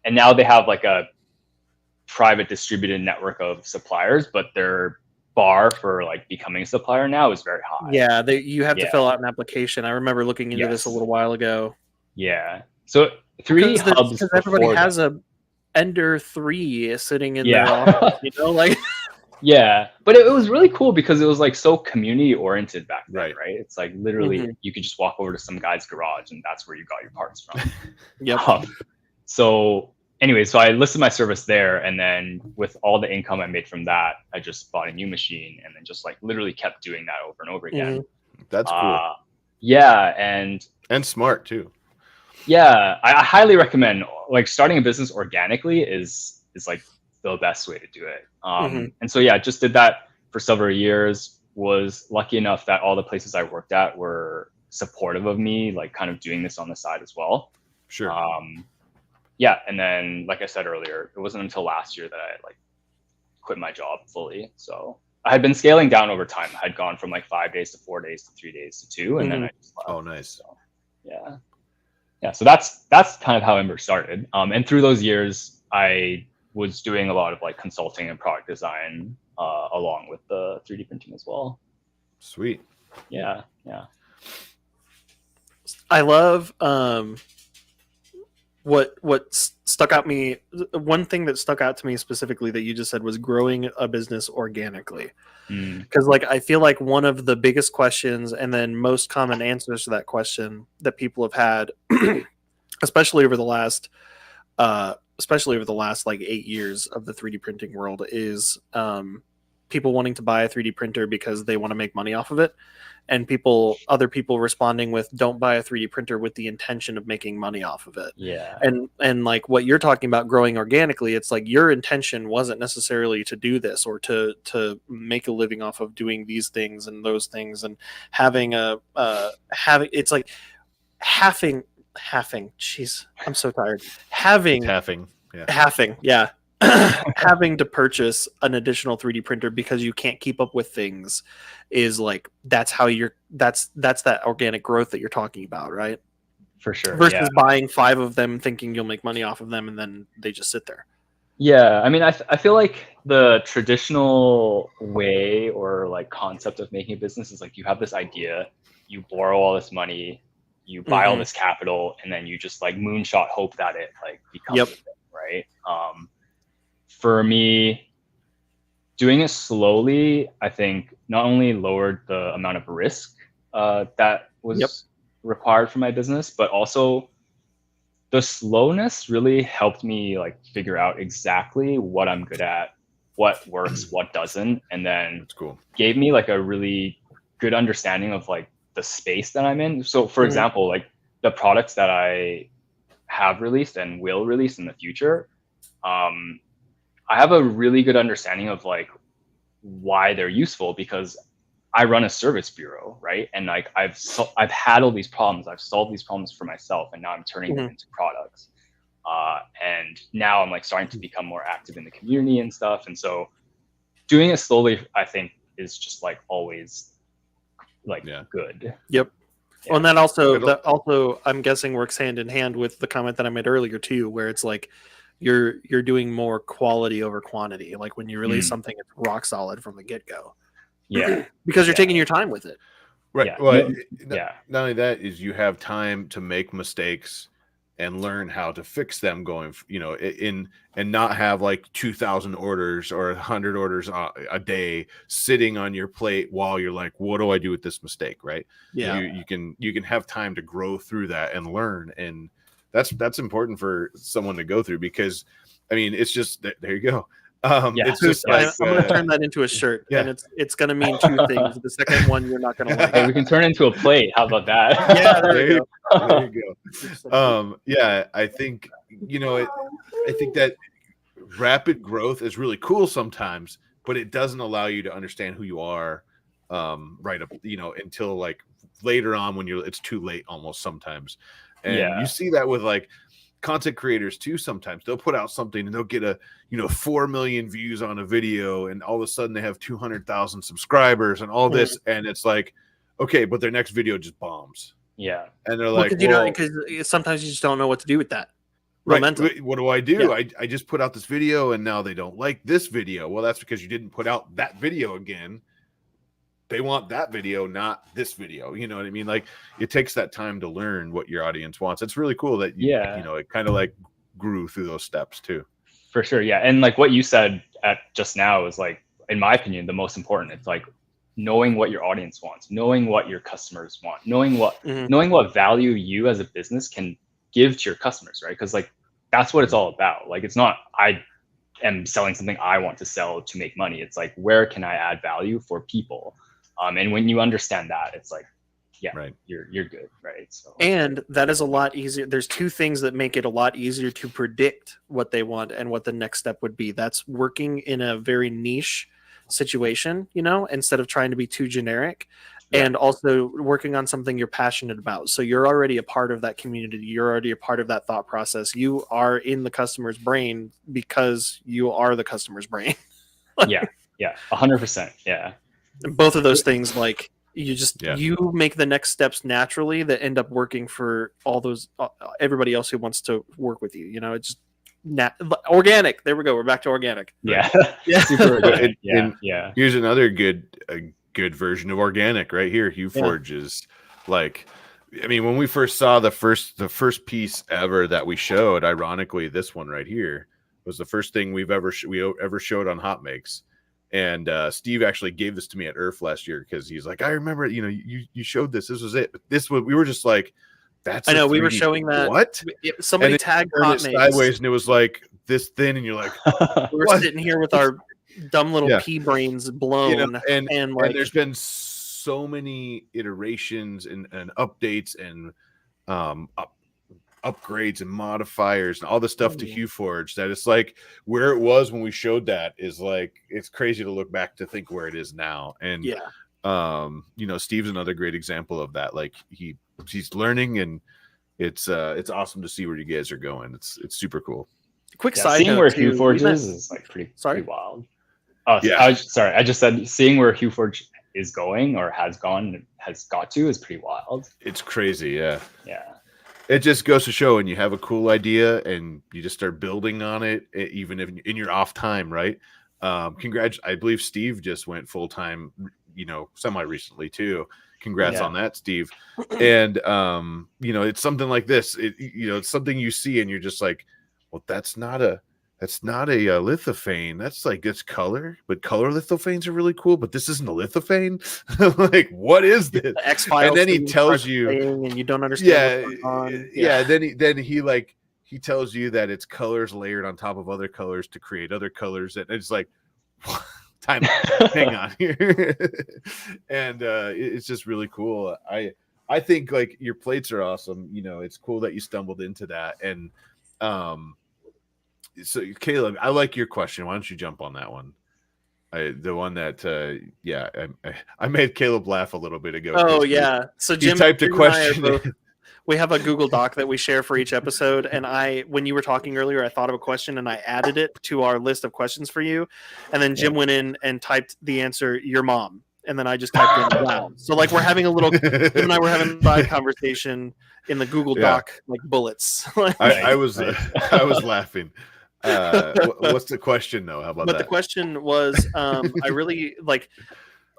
And now they have like a private distributed network of suppliers, but their bar for like becoming a supplier now is very high. Yeah, you have to fill out an application. I remember looking into this a little while ago. Yeah. So 3D Hubs, because everybody has a Ender 3 sitting in their office, you know, like. Yeah, but it was really cool because it was like so community oriented back then, right? It's like literally you could just walk over to some guy's garage and that's where you got your parts from. So anyway, so I listed my service there, and then with all the income I made from that, I just bought a new machine and then just like literally kept doing that over and over again. That's cool. Yeah, and smart too. Yeah, I highly recommend like starting a business organically is like the best way to do it. And so just did that for several years. Was lucky enough that all the places I worked at were supportive of me, like kind of doing this on the side as well. Sure. And then like I said earlier, it wasn't until last year that I like quit my job fully. So I had been scaling down over time. I had gone from like 5 days to 4 days to 3 days to 2, and then I just left. Oh, nice. So, yeah. So that's kind of how Ember started. And through those years, I was doing a lot of like consulting and product design along with the 3D printing as well. Sweet. Yeah. I love what stuck out me. One thing that stuck out to me specifically that you just said was growing a business organically. Because like I feel like one of the biggest questions and then most common answers to that question that people have had especially over the last like 8 years of the 3D printing world, is people wanting to buy a 3D printer because they want to make money off of it, and other people responding with, don't buy a 3D printer with the intention of making money off of it. Yeah. And like what you're talking about growing organically, it's like your intention wasn't necessarily to do this or to make a living off of doing these things and those things, and having it's like halving. Jeez, I'm so tired. Halving. Yeah. Having to purchase an additional 3D printer because you can't keep up with things is like, that's that organic growth that you're talking about, right? For sure. Versus buying 5 of them thinking you'll make money off of them and then they just sit there. Yeah, I mean, I feel like the traditional way or like concept of making a business is like, you have this idea, you borrow all this money, you buy all this capital, and then you just like moonshot hope that it like becomes a thing, right? For me, doing it slowly, I think not only lowered the amount of risk that was required for my business, but also the slowness really helped me like figure out exactly what I'm good at, what works, what doesn't, and then That's cool. Gave me like a really good understanding of like the space that I'm in. So for example, like the products that I have released and will release in the future, I have a really good understanding of like why they're useful, because I run a service bureau, right? And like I've had all these problems, I've solved these problems for myself, and now I'm turning them into products. And now I'm like starting to become more active in the community and stuff. And so doing it slowly, I think, is just like always like good. Yep. Well, and that also I'm guessing works hand in hand with the comment that I made earlier too, where it's like you're doing more quality over quantity. Like when you release something, it's rock solid from the get-go. Yeah. Because you're taking your time with it. Right. Yeah. Well, Yeah. not only that, is you have time to make mistakes and learn how to fix them going, and not have like 2,000 orders or 100 orders a day sitting on your plate while you're like, what do I do with this mistake? Right. Yeah. You can have time to grow through that and learn. And that's important for someone to go through, because I mean, it's just, there you go. It's just like, I'm going to turn that into a shirt, and it's going to mean 2 things. The second one you're not going to like. Hey, we can turn it into a plate. How about that? Yeah, there you go. There you go. I think I think that rapid growth is really cool sometimes, but it doesn't allow you to understand who you are right up, until like later on when it's too late almost sometimes. And you see that with like content creators too. Sometimes they'll put out something and they'll get 4 million views on a video, and all of a sudden they have 200,000 subscribers and all this, and it's like, okay, but their next video just bombs. Yeah. And they're like, because sometimes you just don't know what to do with that momentum. Right. What do I do? I just put out this video and now they don't like this video. Well, that's because you didn't put out that video again. They want that video, not this video. You know what I mean? Like, it takes that time to learn what your audience wants. It's really cool that it kind of like grew through those steps too. For sure. Yeah. And like what you said just now is like, in my opinion, the most important. It's like knowing what your audience wants, knowing what your customers want, knowing what value you as a business can give to your customers, right? Because like that's what it's all about. Like, it's not I am selling something I want to sell to make money. It's like, where can I add value for people? And when you understand that, it's like, you're good, right? So, and that is a lot easier. There's 2 things that make it a lot easier to predict what they want and what the next step would be. That's working in a very niche situation, instead of trying to be too generic, and also working on something you're passionate about. So you're already a part of that community. You're already a part of that thought process. You are in the customer's brain because you are the customer's brain. Yeah. 100%. Yeah. Both of those things, like, you make the next steps naturally that end up working for all those everybody else who wants to work with you. It's just organic. There we go. We're back to organic. Yeah. Super good. Yeah. Here's another good version of organic right here. HueForge is like, I mean, when we first saw the first piece ever that we showed, ironically, this one right here was the first thing we ever showed on Hot Makes. And Steve actually gave this to me at ERF last year, because he's like, I remember, you showed this. This was it. But we were just like, that's I know a we were 3D showing that. what? Somebody And then tagged turn it Hotmates. sideways, and it was like this thin, and you're like, We were what? sitting here with our dumb little Yeah. pea brains You blown, know, and like there's been so many iterations and updates and upgrades and modifiers and all the stuff to HueForge that it's like where it was when we showed that is like it's crazy to look back to think where it is now. And you know, Steve's another great example of that. Like he's learning, and it's awesome to see where you guys are going. It's super cool. quick Yeah, side seeing note where too, HueForge is like pretty wild. Oh, Yeah. I just said seeing where HueForge is going or has got to is pretty wild. It's crazy. Yeah. it just goes to show when you have a cool idea and you just start building on it, even if in your off time, right? I believe Steve just went full time, you know, semi recently too. Congrats on that, Steve. And you know, it's something like this. You know, it's something you see and you're just like, well, that's not a lithophane. It's color, but color lithophanes are really cool. But this isn't a lithophane. Like, what is this? The X-Files, and then he tells you, and you don't understand what's going on. Then he tells you that it's colors layered on top of other colors to create other colors. And it's like, time out, hang on here. And it's just really cool. I think like your plates are awesome. You know, it's cool that you stumbled into that. And so Caleb, I like your question. Why don't you jump on that one? The one that I made Caleb laugh a little bit ago. Oh yeah. So Jim typed a question. We have a Google Doc that we share for each episode, and when you were talking earlier, I thought of a question and I added it to our list of questions for you, and then Jim went in and typed the answer, your mom, and then I just typed in wow. So like we're having a little, Jim and I were having a side conversation in the Google Doc, like bullets. I was laughing. What's the question though? How about that? But the question was, I really like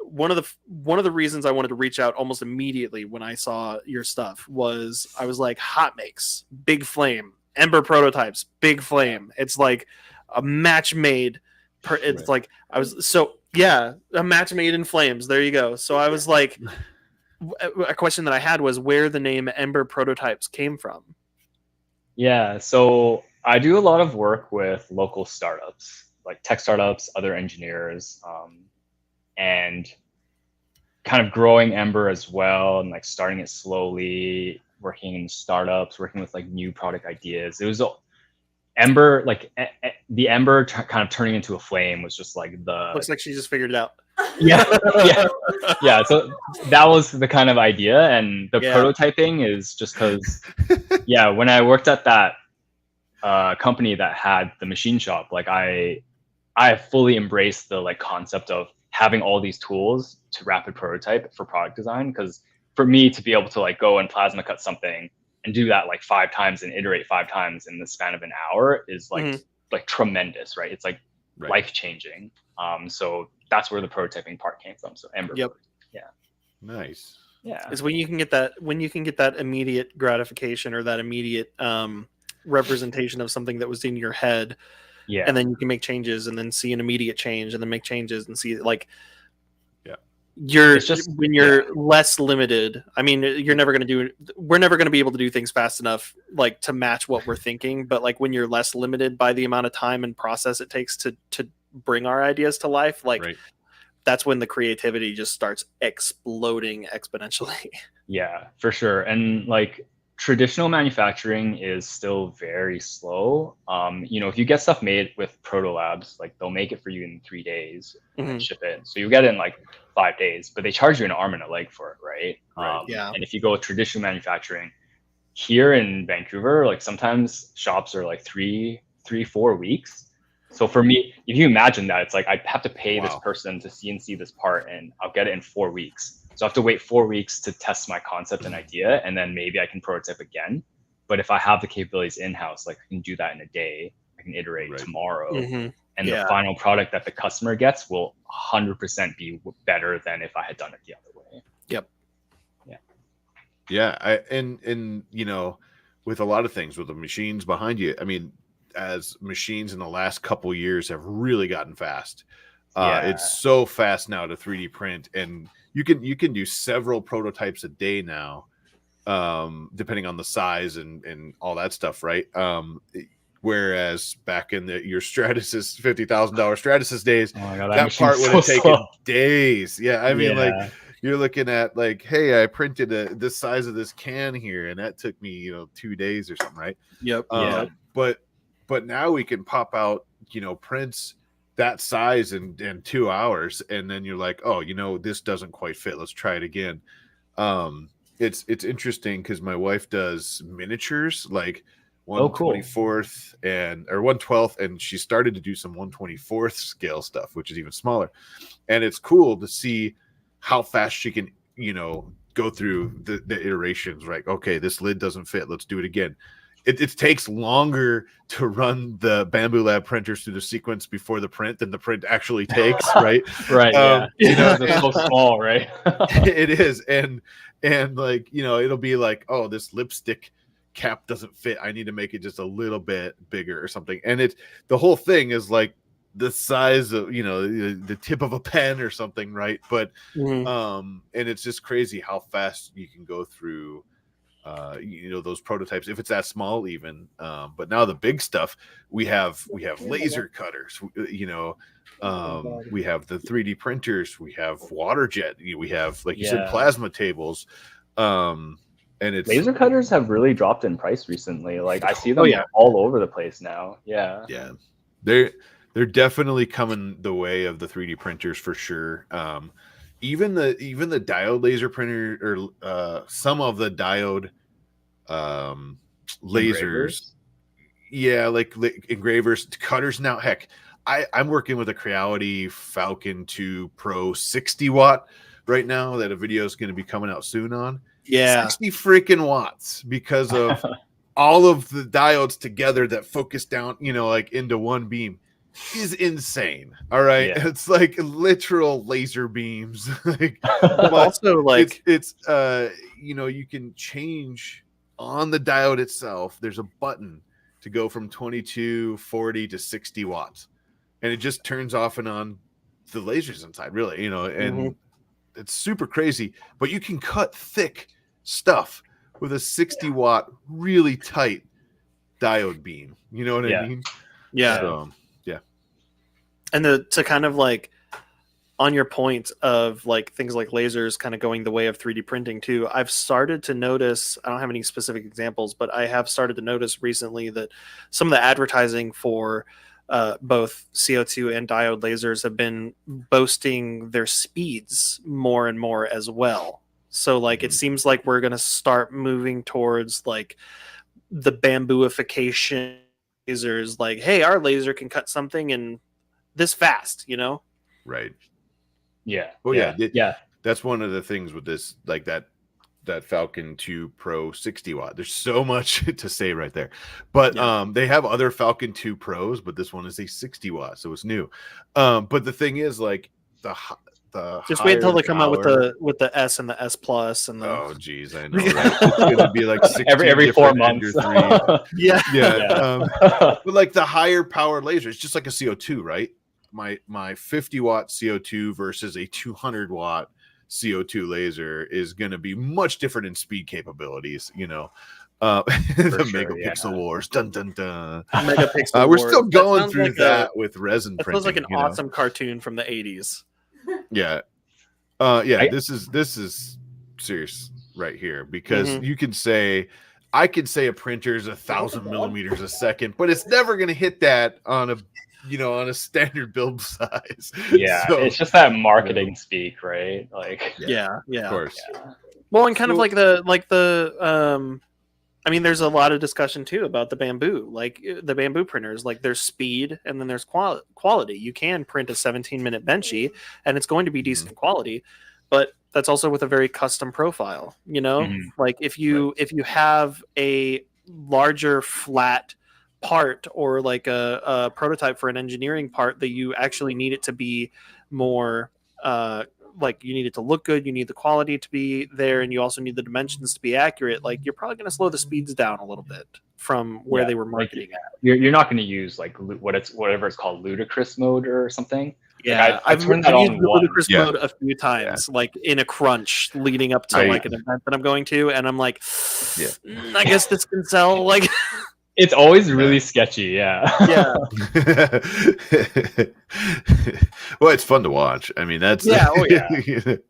one of the reasons I wanted to reach out almost immediately when I saw your stuff was I was like, hot makes, big flame, Ember Prototypes, big flame. It's like a match made. Like I was a match made in flames. There you go. So I was like, a question that I had was where the name Ember Prototypes came from. Yeah, so I do a lot of work with local startups, like tech startups, other engineers, and kind of growing Ember as well, and like starting it slowly, working in startups, working with like new product ideas. It was Ember, like the Ember kind of turning into a flame was just like the. Looks like she just figured it out. Yeah. So that was the kind of idea, and the prototyping is just because, when I worked at that company that had the machine shop, like I fully embraced the like concept of having all these tools to rapid prototype for product design. Because for me to be able to like go and plasma cut something and do that like 5 times and iterate 5 times in the span of an hour is like like tremendous, right? It's like life changing. So that's where the prototyping part came from. So Ember. Yep. Yeah. Nice. Yeah. Is when you can get that immediate gratification or that immediate representation of something that was in your head. Yeah. And then you can make changes and then see an immediate change and then make changes and see like when you're less limited. I mean, we're never going to be able to do things fast enough like to match what we're thinking, but like when you're less limited by the amount of time and process it takes to bring our ideas to life, like that's when the creativity just starts exploding exponentially. Yeah, for sure. And like traditional manufacturing is still very slow. You know, if you get stuff made with Proto Labs, like they'll make it for you in 3 days and ship it. So you get it in like 5 days, but they charge you an arm and a leg for it, right? And if you go with traditional manufacturing here in Vancouver, like sometimes shops are like 4 weeks. So for me, if you imagine that, it's like I have to pay this person to CNC this part and I'll get it in 4 weeks. So I have to wait 4 weeks to test my concept and idea, and then maybe I can prototype again. But if I have the capabilities in-house, like I can do that in a day, I can iterate tomorrow. And the final product that the customer gets will 100% be better than if I had done it the other way. Yep. Yeah. And you know, with a lot of things with the machines behind you, I mean, as machines in the last couple years have really gotten fast. It's so fast now to 3D print, and you can do several prototypes a day now depending on the size and all that stuff, right? Whereas back in your Stratasys $50,000 Stratasys days, Oh my God, that machine's part would so have taken slow. days. Yeah, I mean, like Yeah. you're looking at like, hey, I printed this size of this can here, and that took me 2 days or something, right? Yep. Yeah. But now we can pop out prints that size in 2 hours, and then you're like, oh, this doesn't quite fit. Let's try it again. It's interesting because my wife does miniatures, like Oh, cool. 1/24th or 1/12th, and she started to do some 1/24th scale stuff, which is even smaller. And it's cool to see how fast she can go through the iterations, right? Okay, this lid doesn't fit, let's do it again. It takes longer to run the Bamboo Lab printers through the sequence before the print than the print actually takes, right? Right. Yeah. Because They're so small, right? it is, and like it'll be like, oh, this lipstick cap doesn't fit, I need to make it just a little bit bigger or something. And the whole thing is like the size of the tip of a pen or something, right? But and it's just crazy how fast you can go through those prototypes if it's that small even. But now the big stuff, we have laser cutters, we have the 3D printers, we have water jet, we have, like you said, plasma tables, and it's laser cutters have really dropped in price recently. Like I see them all over the place now. Yeah. They're definitely coming the way of the 3D printers for sure. Even the diode laser printer, or some of the diode lasers, like engravers, cutters now. Heck, I'm working with a Creality Falcon 2 Pro 60 watt right now that a video is going to be coming out soon on. 60 freaking watts, because of all of the diodes together that focus down, like into one beam, is insane. All right. It's like literal laser beams. Like, also, like it's you can change on the diode itself. There's a button to go from 22, 40 to 60 watts, and it just turns off and on the lasers inside, really, and it's super crazy. But you can cut thick stuff with a 60 watt really tight diode beam. You know what I mean? So, and to kind of like on your point of like things like lasers kind of going the way of 3D printing too, I've started to notice, I don't have any specific examples, but I have started to notice recently that some of the advertising for both CO2 and diode lasers have been boasting their speeds more and more as well. So like it seems like we're going to start moving towards like the bambooification lasers, like, hey, our laser can cut something in this fast, right? Yeah. Oh yeah. That's one of the things with this, like that Falcon 2 Pro 60 watt. There's so much to say right there. But they have other Falcon 2 Pros, but this one is a 60 watt, so it's new. But the thing is, like the just wait until they come out with the S and the S Plus and the oh geez, I know, right? It's gonna be like every 4 months. But like the higher power laser, it's just like a CO2, right? My 50 watt CO2 versus a 200 watt CO2 laser is going to be much different in speed capabilities, the megapixel wars, dun dun dun. Megapixel we're wars. Still going through that with resin printing. That feels like an awesome cartoon from the 80s. Yeah. This is serious right here, because you can say, I could say a printer is 1,000 millimeters a second, but it's never going to hit that on a standard build size. So, it's just that marketing speak, right? Like, of course. Well, and kind of like the I mean, there's a lot of discussion too about the bamboo, like the bamboo printers. Like there's speed and then there's quality. You can print a 17-minute benchy and it's going to be decent quality, but that's also with a very custom profile. Like if you have a larger flat part, or like a prototype for an engineering part that you actually need it to be more like you need it to look good, you need the quality to be there, and you also need the dimensions to be accurate, like you're probably going to slow the speeds down a little bit from where they were marketing at. You're not going to use like whatever it's called, ludicrous mode or something. Yeah, like I've turned that used on the once. ludicrous mode a few times, like in a crunch leading up to like an event that I'm going to, and I'm like, I guess this can sell. Like, it's always really sketchy. Yeah. Yeah. Well, it's fun to watch. I mean, that's But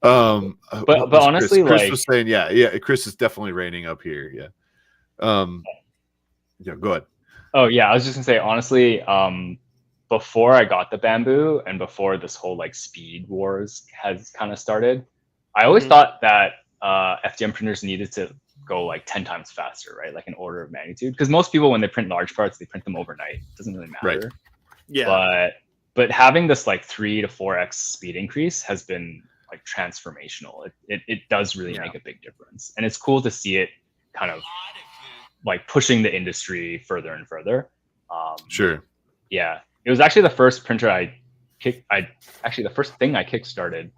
honestly, Chris was saying, Chris is definitely reigning up here. Yeah. Yeah, go ahead. Oh yeah, I was just gonna say, honestly, before I got the Bamboo and before this whole like speed wars has kind of started, I always thought that FDM printers needed to go like 10 times faster, right? Like an order of magnitude. Because most people, when they print large parts, they print them overnight. It doesn't really matter. Right. Yeah. But having this like 3 to 4x speed increase has been like transformational. It does really make a big difference. And it's cool to see it kind of like pushing the industry further and further. Sure. Yeah. It was actually the first printer the first thing I kickstarted.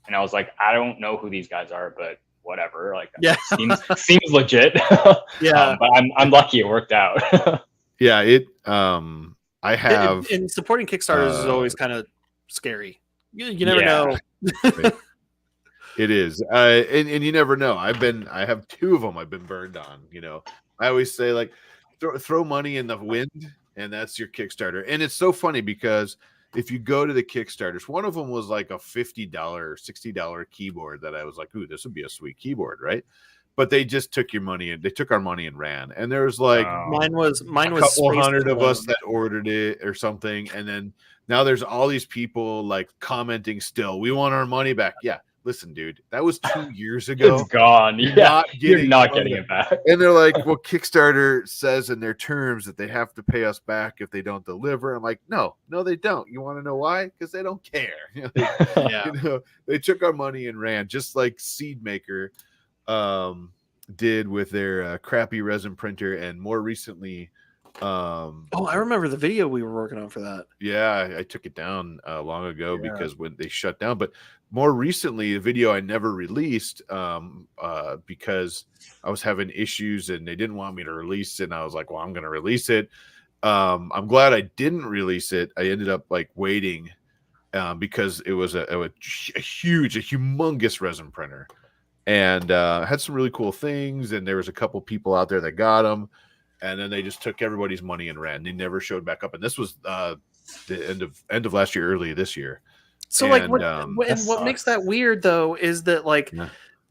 And I was like, I don't know who these guys are, but whatever. Like, seems legit. Yeah. But I'm lucky it worked out. Yeah. I have. And supporting Kickstarters is always kind of scary. You never know. It is. And you never know. I have 2 of them I've been burned on. You know, I always say like throw money in the wind, and that's your Kickstarter. And it's so funny because if you go to the Kickstarters, one of them was like a $50, $60 keyboard that I was like, ooh, this would be a sweet keyboard, right? But they just took your money and they took our money and ran. And there was like mine was a couple hundred of us that ordered it or something. And then now there's all these people like commenting still, we want our money back. Yeah. Listen, dude, that was 2 years ago. It's gone. You're not getting it back. And they're like, well, Kickstarter says in their terms that they have to pay us back if they don't deliver. I'm like, no, they don't. You want to know why? Because they don't care. You know, they took our money and ran, just like Seedmaker did with their crappy resin printer, and more recently. I remember the video we were working on for that. Yeah, I took it down long ago because when they shut down. But more recently, a video I never released because I was having issues and they didn't want me to release it. And I was like, well, I'm going to release it. I'm glad I didn't release it. I ended up like waiting because it was a humongous resin printer, and had some really cool things. And there was a couple people out there that got them. And then they just took everybody's money and ran. They never showed back up. And this was the end of last year, early this year. So and, what makes that weird though is that like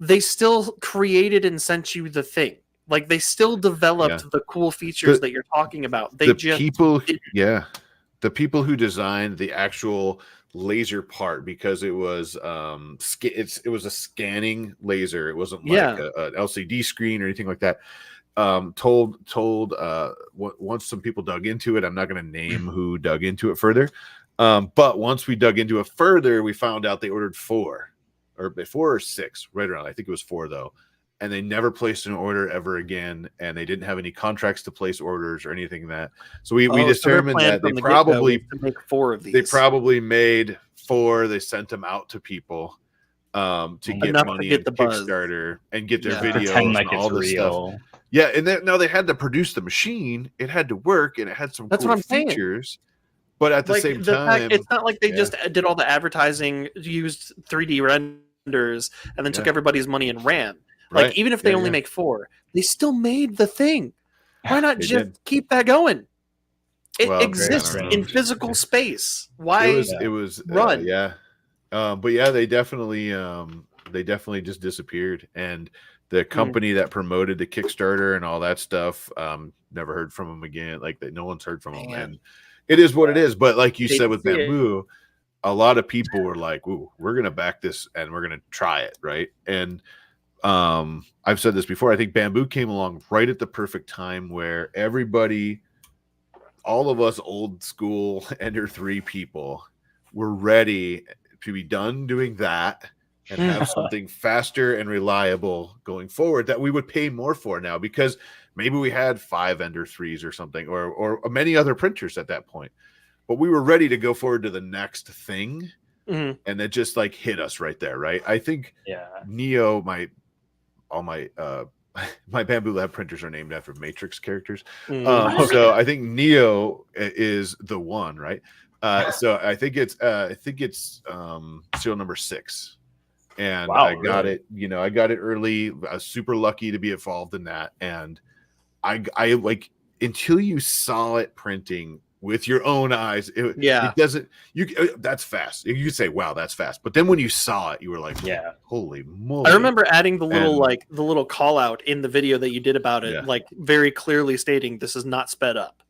they still created and sent you the thing. Like they still developed the cool features that you're talking about. The people who designed the actual laser part, because it was it was a scanning laser. It wasn't like an LCD screen or anything like that. Told once some people dug into it, I'm not going to name who dug into it further. But once we dug into it further, we found out they ordered 4 or 6, right around. I think it was 4 though. And they never placed an order ever again. And they didn't have any contracts to place orders or anything like that. So we determined that they probably make 4 of these. They probably made 4. They sent them out to people to get money in Kickstarter and get their videos and all this stuff. Yeah, and now they had to produce the machine. It had to work, and it had some cool features. But at the same time, it's not like they just did all the advertising, used 3D renders, and then took everybody's money and ran. Like even if they only make 4, they still made the thing. Why not just keep that going? It exists in physical space. Why? It was run. But yeah, they definitely just disappeared. And the company that promoted the Kickstarter and all that stuff, never heard from them again. Like no one's heard from them, and it is what it is. But like you said with Bamboo, a lot of people were like, "Ooh, we're gonna back this and we're gonna try it," right? And I've said this before. I think Bamboo came along right at the perfect time where everybody, all of us old school Ender 3 people, were ready to be done doing that and have something faster and reliable going forward that we would pay more for now, because maybe we had 5 Ender 3s or something, or many other printers at that point, but we were ready to go forward to the next thing. and it just like hit us right there, right? I think Neo, all my my Bamboo Lab printers are named after Matrix characters. So I think Neo is the one, right? So I think it's serial number 6. And I got it, I got it early. I was super lucky to be involved in that. And I like, until you saw it printing with your own eyes, it doesn't, that's fast. You say, wow, that's fast. But then when you saw it, you were like, holy moly. I remember adding the little call out in the video that you did about it, like very clearly stating this is not sped up.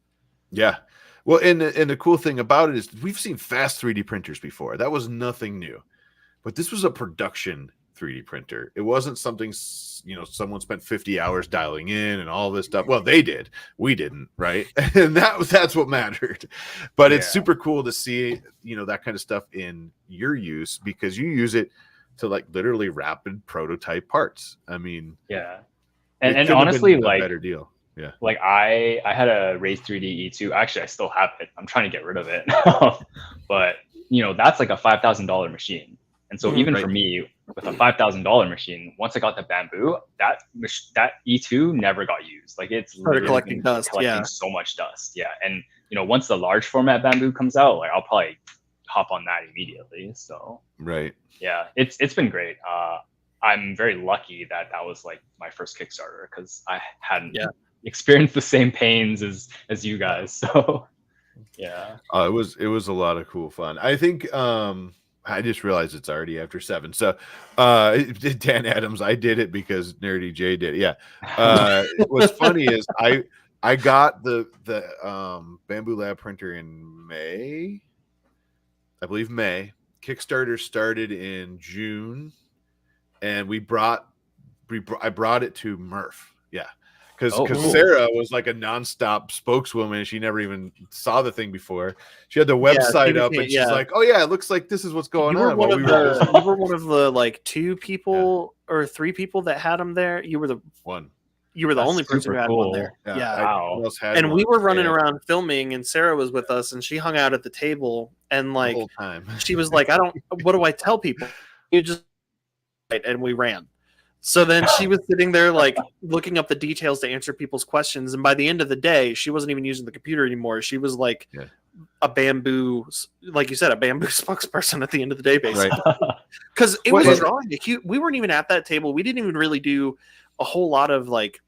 Yeah. Well, and the cool thing about it is we've seen fast 3D printers before. That was nothing new. But this was a production 3D printer. It wasn't something, someone spent 50 hours dialing in and all this stuff. Well, they did. We didn't, right? And that's what mattered. But it's super cool to see, that kind of stuff in your use, because you use it to like literally rapid prototype parts. I mean, and honestly, like, better deal. Yeah. Like I had a Raise 3D E2. Actually, I still have it. I'm trying to get rid of it. But, that's like a $5,000 machine. And so even for me, with a $5,000 machine, once I got the Bamboo, that E2 never got used. Like it's started collecting dust, so much dust. Yeah. And once the large format Bamboo comes out, like I'll probably hop on that immediately. So yeah, it's been great. I'm very lucky that was like my first Kickstarter, because I hadn't experienced the same pains as you guys. So yeah, it was a lot of cool fun. I think I just realized it's already after 7. So Dan Adams, I did it because Nerdy J did it. Yeah. What's funny is I got the Bamboo Lab printer in May. I believe May. Kickstarter started in June, and I brought it to Murph. Yeah. Because Sarah was like a nonstop spokeswoman. She never even saw the thing before. She had the website up, and she's like, "Oh yeah, it looks like this is what's going on." You were one of the like 2 people or 3 people that had them there. You were the one. You were the only person who had one there. Yeah. Wow. And we were running around filming, and Sarah was with us, and she hung out at the table, and like the whole time. She was like, what do I tell people? You just, and we ran. So then she was sitting there like looking up the details to answer people's questions. And by the end of the day, she wasn't even using the computer anymore. She was like a Bamboo, like you said, a Bamboo spokesperson at the end of the day, basically. Because it was drawing we weren't even at that table. We didn't even really do a whole lot of like,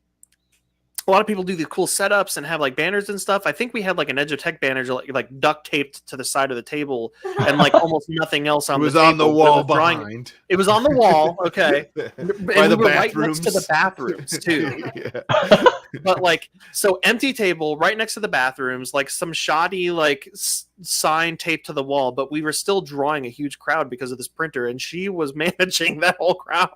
a lot of people do the cool setups and have like banners and stuff. I think we had like an Edge of Tech banner like duct taped to the side of the table, and like almost nothing else on the table. It was on the wall behind. It was on the wall, okay. By the bathrooms. Right next to the bathrooms too. But like, so empty table right next to the bathrooms, like some shoddy like sign taped to the wall, but we were still drawing a huge crowd because of this printer, and she was managing that whole crowd.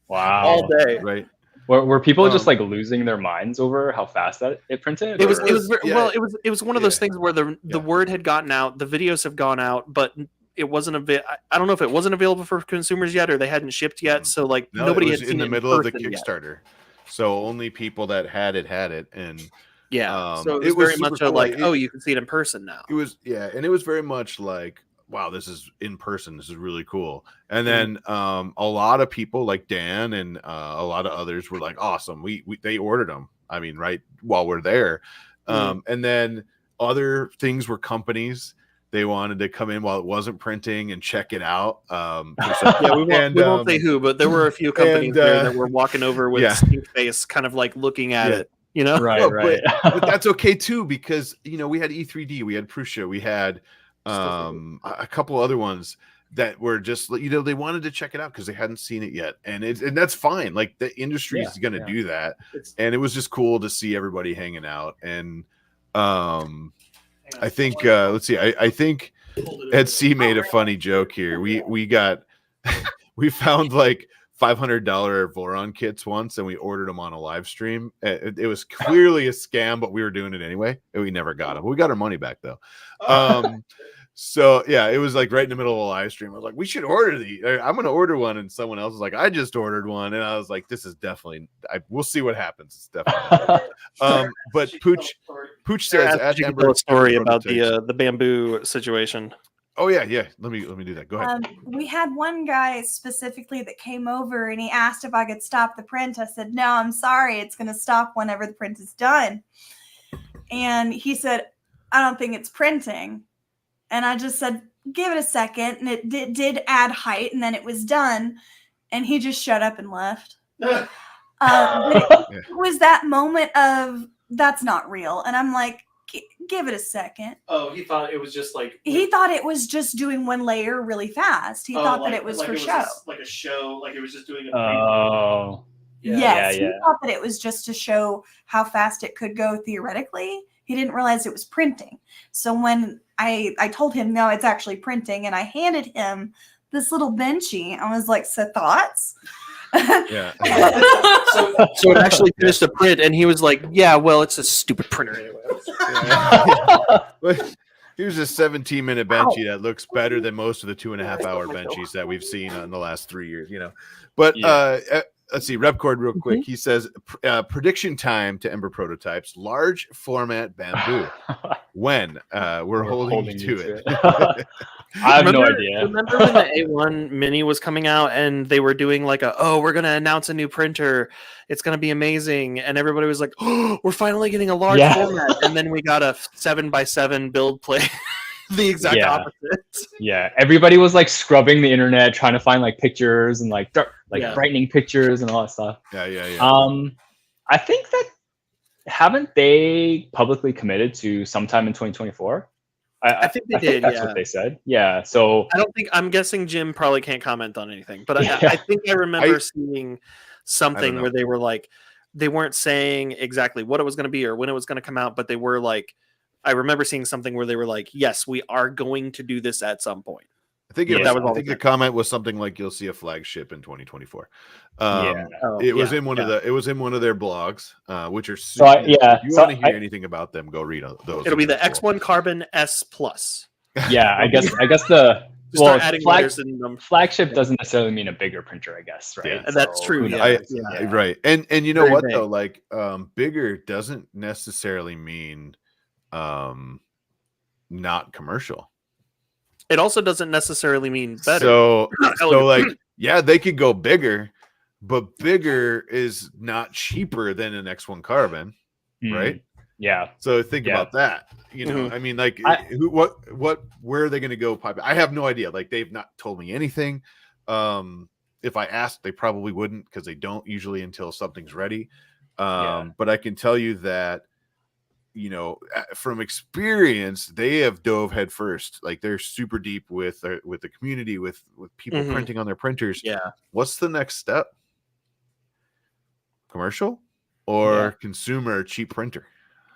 Wow. All day. Right. Were people just like losing their minds over how fast that it printed? It was one of those things where the word had gotten out, the videos have gone out, but it wasn't I don't know if it wasn't available for consumers yet, or they hadn't shipped yet. So like nobody had seen in the it middle of the Kickstarter. Yet. So only people that had it, and so it was very much cool. Like, you can see it in person now. It was and it was very much like, wow, this is in person. This is really cool. And then a lot of people like Dan and a lot of others were like, awesome. They ordered them. I mean, right while we're there. And then other things were companies. They wanted to come in while it wasn't printing and check it out. We won't say who, but there were a few companies there that were walking over with stink face, kind of like looking at it. Right. But that's okay too, because we had E3D, we had Prusa, we had a couple other ones that were just they wanted to check it out because they hadn't seen it yet, and that's fine. Like the industry is going to do that, and it was just cool to see everybody hanging out. And I think let's see, I think Ed C made a funny joke here. We found like $500 Voron kits once, and we ordered them on a live stream. It was clearly a scam, but we were doing it anyway, and we never got them. We got our money back though. So yeah, it was like right in the middle of a live stream. I was like, we should order these. I'm going to order one. And someone else was like, I just ordered one. And I was like, this is definitely, we'll see what happens. It's definitely, but Pooch says, a story about the Bamboo situation. Oh yeah. Let me do that. Go ahead. We had one guy specifically that came over and he asked if I could stop the print. I said, no, I'm sorry. It's going to stop whenever the print is done. And he said, I don't think it's printing. And I just said, give it a second. And it did add height, and then it was done. And he just shut up and left. But it was that moment of, that's not real. And I'm like, give it a second. Oh, he thought it was just like... He thought it was just doing one layer really fast. He thought that it was for show. Like a show, like it was just doing a... Oh. Yes, he thought that it was just to show how fast it could go theoretically. He didn't realize it was printing. So when I told him, no, it's actually printing, and I handed him this little benchy, I was like, so thoughts? Yeah. So it actually finished a print, and he was like, yeah, well, it's a stupid printer anyway. But here's a 17-minute benchy that looks better than most of the 2.5-hour benchies that we've seen in the last 3 years, you know. But let's see, Repcord real quick. He says, prediction time to Ember Prototypes, large format bamboo. When? We're holding you to it. I have no idea. Remember when the A1 Mini was coming out and they were doing like we're going to announce a new printer. It's going to be amazing. And everybody was like, oh, we're finally getting a large format. And then we got a 7x7 build plate. The exact opposite. Yeah, everybody was like scrubbing the internet, trying to find like pictures and like brightening pictures and all that stuff. Yeah. I think that haven't they publicly committed to sometime in 2024? I think they did. That's what they said. Yeah. So I'm guessing Jim probably can't comment on anything, but I think I remember seeing something where they were like, they weren't saying exactly what it was going to be or when it was going to come out, but they were like, I remember seeing something where they were like, yes, we are going to do this at some point. I think the comment was something like, you'll see a flagship in 2024. It was in one of their blogs, which are super. If you want to hear anything about them, go read those. It'll be the X1 Carbon S Plus. Yeah, I guess the flagship Yeah. doesn't necessarily mean a bigger printer, I guess, right? Yeah, and that's true. Right. And you know what though, like bigger doesn't necessarily mean not commercial. It also doesn't necessarily mean better. So like, yeah, they could go bigger, but bigger is not cheaper than an X1 Carbon, right? Yeah. So think about that. You know, I mean, like, where are they going to go? I have no idea. Like, they've not told me anything. If I asked, they probably wouldn't, because they don't usually until something's ready. But I can tell you that, you know, from experience, they have dove head first. Like, they're super deep with the community, with people printing on their printers. Yeah. What's the next step? Commercial or consumer cheap printer?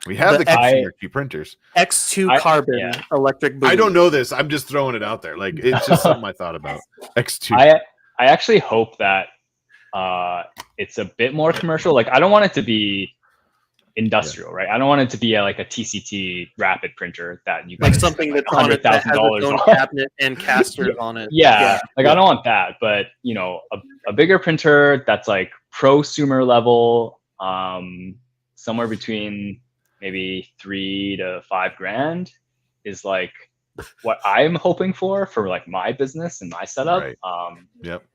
We have the consumer cheap printers. X2 Carbon electric boom. I don't know this. I'm just throwing it out there. Like, it's just something I thought about. X2. I actually hope that it's a bit more commercial. Like, I don't want it to be industrial, right? I don't want it to be like a TCT rapid printer that you like something that's on it that has its own cabinet and casters on it. I don't want that, but you know, a bigger printer that's like prosumer level, somewhere between maybe $3,000 to $5,000 is like what I'm hoping for like my business and my setup. Right.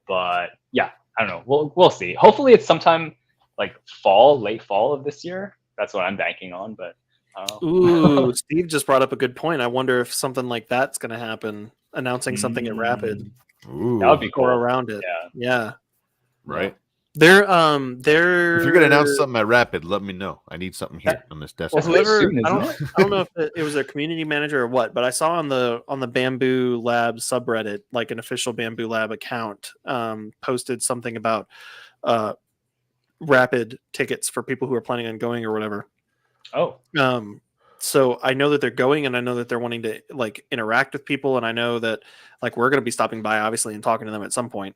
But yeah, I don't know. We'll see. Hopefully it's sometime like late fall of this year. That's what I'm banking on, but I don't know. Ooh, Steve just brought up a good point. I wonder if something like that's going to happen, announcing something at Rapid. Ooh. That would be cool. Or around it. Yeah. Right. They're if you're gonna announce something at Rapid, let me know. I need something here on this desk. Well, whoever, I don't know if it was a community manager or what, but I saw on the Bamboo Lab subreddit, like an official Bamboo Lab account, posted something about Rapid tickets for people who are planning on going or whatever. So I know that they're going, and I know that they're wanting to like interact with people, and I know that like we're going to be stopping by obviously and talking to them at some point.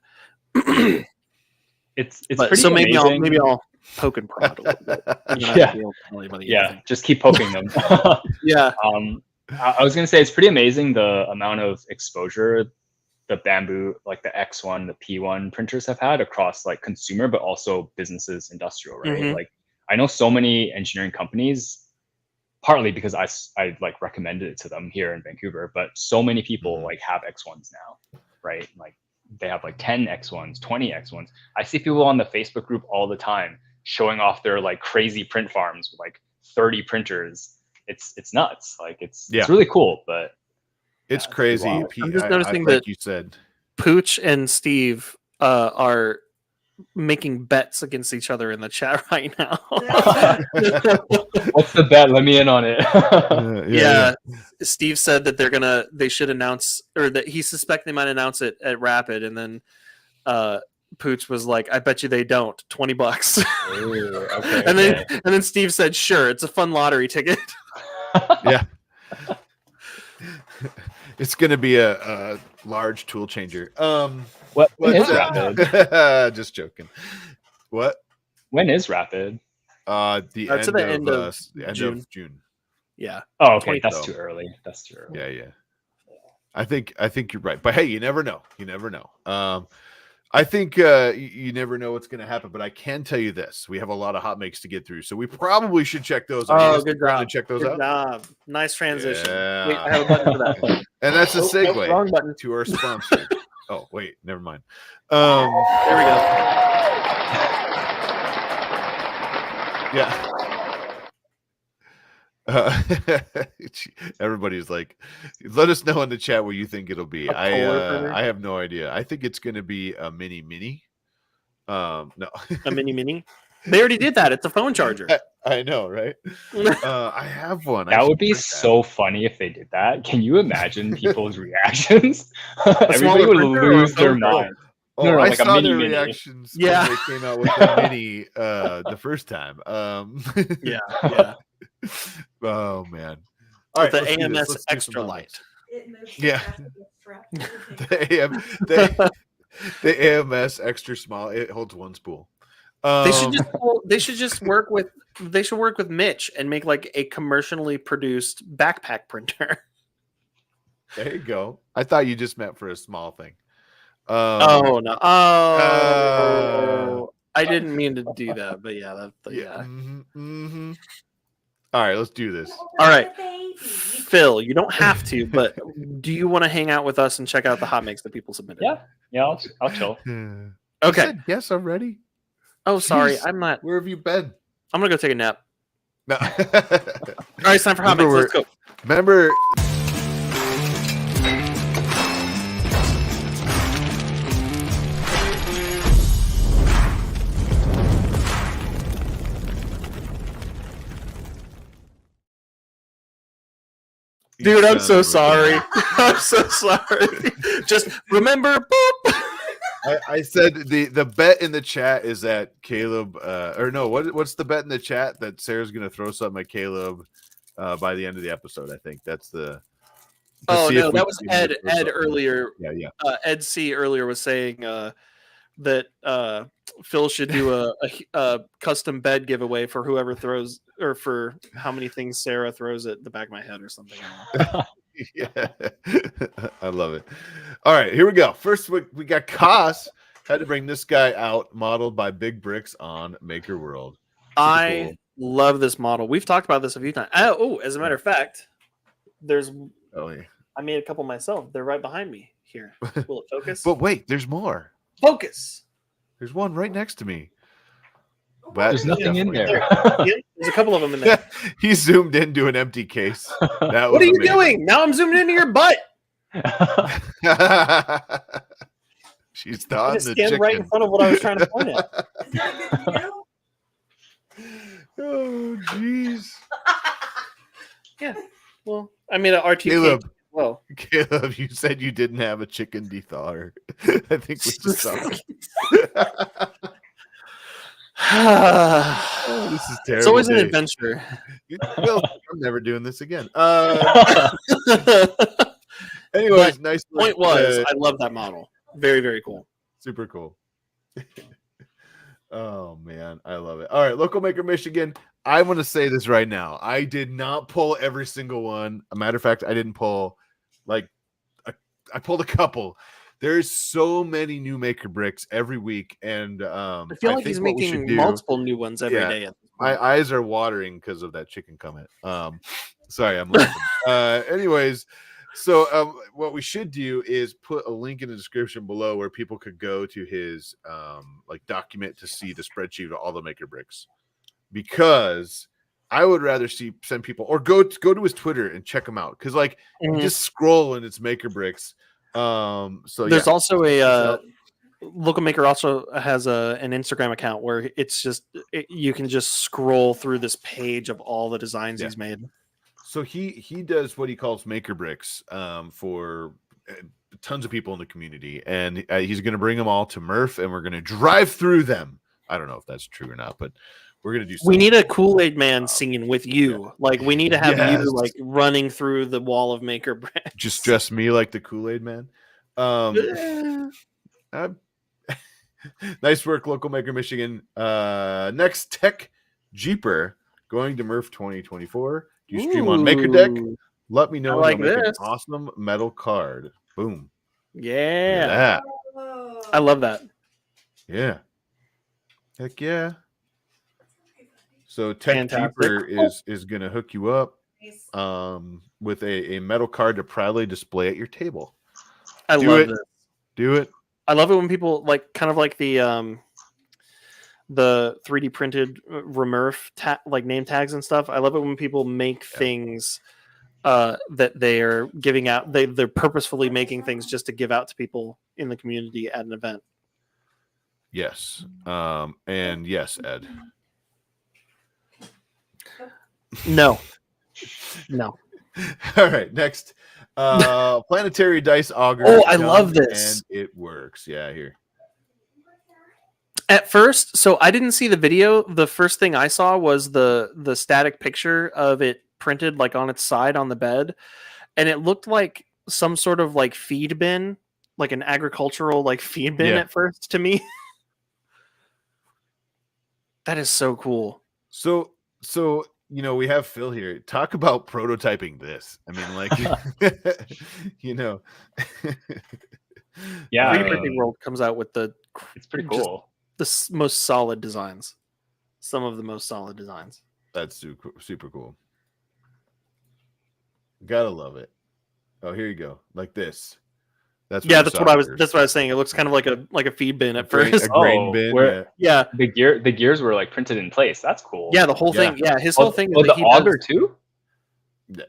It's pretty so maybe amazing. I'll poke and prod a little bit. Just keep poking them. I was gonna say it's pretty amazing the amount of exposure the Bamboo, like the X1, the P1 printers have had across like consumer, but also businesses, industrial, right? Like I know so many engineering companies partly because I like recommended it to them here in Vancouver, but so many people like have X1s now, right? Like they have like 10 X1s, 20 X1s. I see people on the Facebook group all the time showing off their like crazy print farms with like 30 printers. It's nuts. Like it's really cool, but it's crazy. I'm just noticing like that you said, Pooch and Steve are making bets against each other in the chat right now. What's the bet? Let me in on it. Yeah. Steve said that they should announce, or that he suspects they might announce it at Rapid, and then Pooch was like, I bet you they don't. $20. Ooh, and then Steve said, sure, it's a fun lottery ticket. Yeah. It's gonna be a large tool changer. When is Rapid? Just joking. What? When is Rapid? The end of June. Yeah. Oh, okay. That's too early. That's too early. Yeah. I think you're right. But hey, you never know. I think you never know what's going to happen. But I can tell you this: we have a lot of hot makes to get through, so we probably should check those out. Oh, good job. Check those out. Job. Nice transition. Yeah. Wait, I have a button for that. And that's a segue wrong button. to our sponsor. Oh, wait, never mind. There we go. Yeah. Everybody's like, let us know in the chat what you think it'll be. I have no idea. I think it's going to be a mini. No, a mini. They already did that. It's a phone charger. I know, right? I have one. That would be so funny if they did that. Can you imagine people's reactions? Everybody would lose their mind. Oh, no, I like saw their reactions when they came out with the mini the first time. Yeah. Oh man! All right, the AMS Extra Light. Yeah, the AMS Extra Small. It holds one spool. They should just work with Mitch and make like a commercially produced backpack printer. There you go. I thought you just meant for a small thing. Oh no! Oh, I didn't mean to do that, but yeah. All right, let's do this. All right, Phil, you don't have to, but do you want to hang out with us and check out the hot makes that people submitted? Yeah, I'll chill. Okay. Yes, I'm ready. Oh, sorry, Jeez, I'm not. Where have you been? I'm gonna go take a nap. No. All right, it's time for hot makes. Let's go. Remember. Dude, I'm so sorry. I'm so sorry. Just remember, boop. I said the bet in the chat is that Caleb, or no, what's the bet in the chat that Sarah's going to throw something at Caleb by the end of the episode? I think that's the. Oh no, that was Ed. Ed earlier. Yeah. Ed C earlier was saying that Phil should do a custom bed giveaway for whoever throws, or for how many things Sarah throws at the back of my head or something. Yeah, I love it. All right, here we go. First, we got Kos. Had to bring this guy out, modeled by Big Bricks on Maker World. I love this model. We've talked about this a few times. Oh, as a matter of fact, there's. Oh yeah. I made a couple myself. They're right behind me here. Will it focus? But wait, there's more. Focus. There's one right next to me. But there's nothing in there. There's a couple of them in there. He zoomed into an empty case. What are you doing? Now I'm zooming into your butt. She's done the chicken right in front of what I was trying to point at. Oh, jeez. Yeah. Well, I made an RTK. Caleb. Well, Caleb, you said you didn't have a chicken dethaler. I think we just saw it. Oh, this is terrible. It's always an adventure. Well, I'm never doing this again. Anyways, nice. Point was, I love that model. Very, very cool. Super cool. Oh man, I love it. All right, Local Maker Michigan. I want to say this right now. I did not pull every single one. A matter of fact, I didn't pull I pulled a couple. There's so many new Maker bricks every week, and I feel like he's making multiple new ones every day at this My eyes are watering because of that chicken comment. Sorry, I'm laughing. Anyways, so what we should do is put a link in the description below where people could go to his like document to see the spreadsheet of all the maker bricks, because I would rather send people or go to his Twitter and check him out, because like you just scroll and it's maker bricks. So there's yeah. also a Local Maker also has an Instagram account where it's just you can just scroll through this page of all the designs he's made. So he does what he calls maker bricks for tons of people in the community, and he's going to bring them all to Murph, and we're going to drive through them. I don't know if that's true or not, but we're going to do something. We need a Kool-Aid man singing with you. Yeah. Like we need to have you like running through the wall of maker bricks. Just dress me like the Kool-Aid man. Nice work, Local Maker Michigan. Next Tech Jeeper going to Murph 2024. Do you stream on Maker Deck? Let me know. Like make an awesome metal card. Boom. Yeah. I love that. Yeah. Heck yeah. So Tech Jeeper is gonna hook you up with a metal card to proudly display at your table. I love it. Do it. I love it when people like kind of like the 3D printed Remurf like name tags and stuff. I love it when people make things that they are giving out. They're purposefully making things just to give out to people in the community at an event. Yes. And yes, Ed. No. All right, next. Planetary dice auger. Oh, I love this. And it works. Yeah, here. At first, so I didn't see the video. The first thing I saw was the static picture of it printed like on its side on the bed, and it looked like some sort of like feed bin, like an agricultural like feed bin at first to me. That is so cool. So you know, we have Phil here. Talk about prototyping this. I mean, like, you know. Yeah. 3D Printing World comes out with it's pretty cool. The most solid designs. Some of the most solid designs. That's super cool. Gotta love it. Oh, here you go. Like this. That's what I was saying. It looks kind of like a feed bin at first. A grain bin. Yeah. The gears were like printed in place. That's cool. Yeah, the whole thing. Yeah, his whole thing. Oh, the auger too.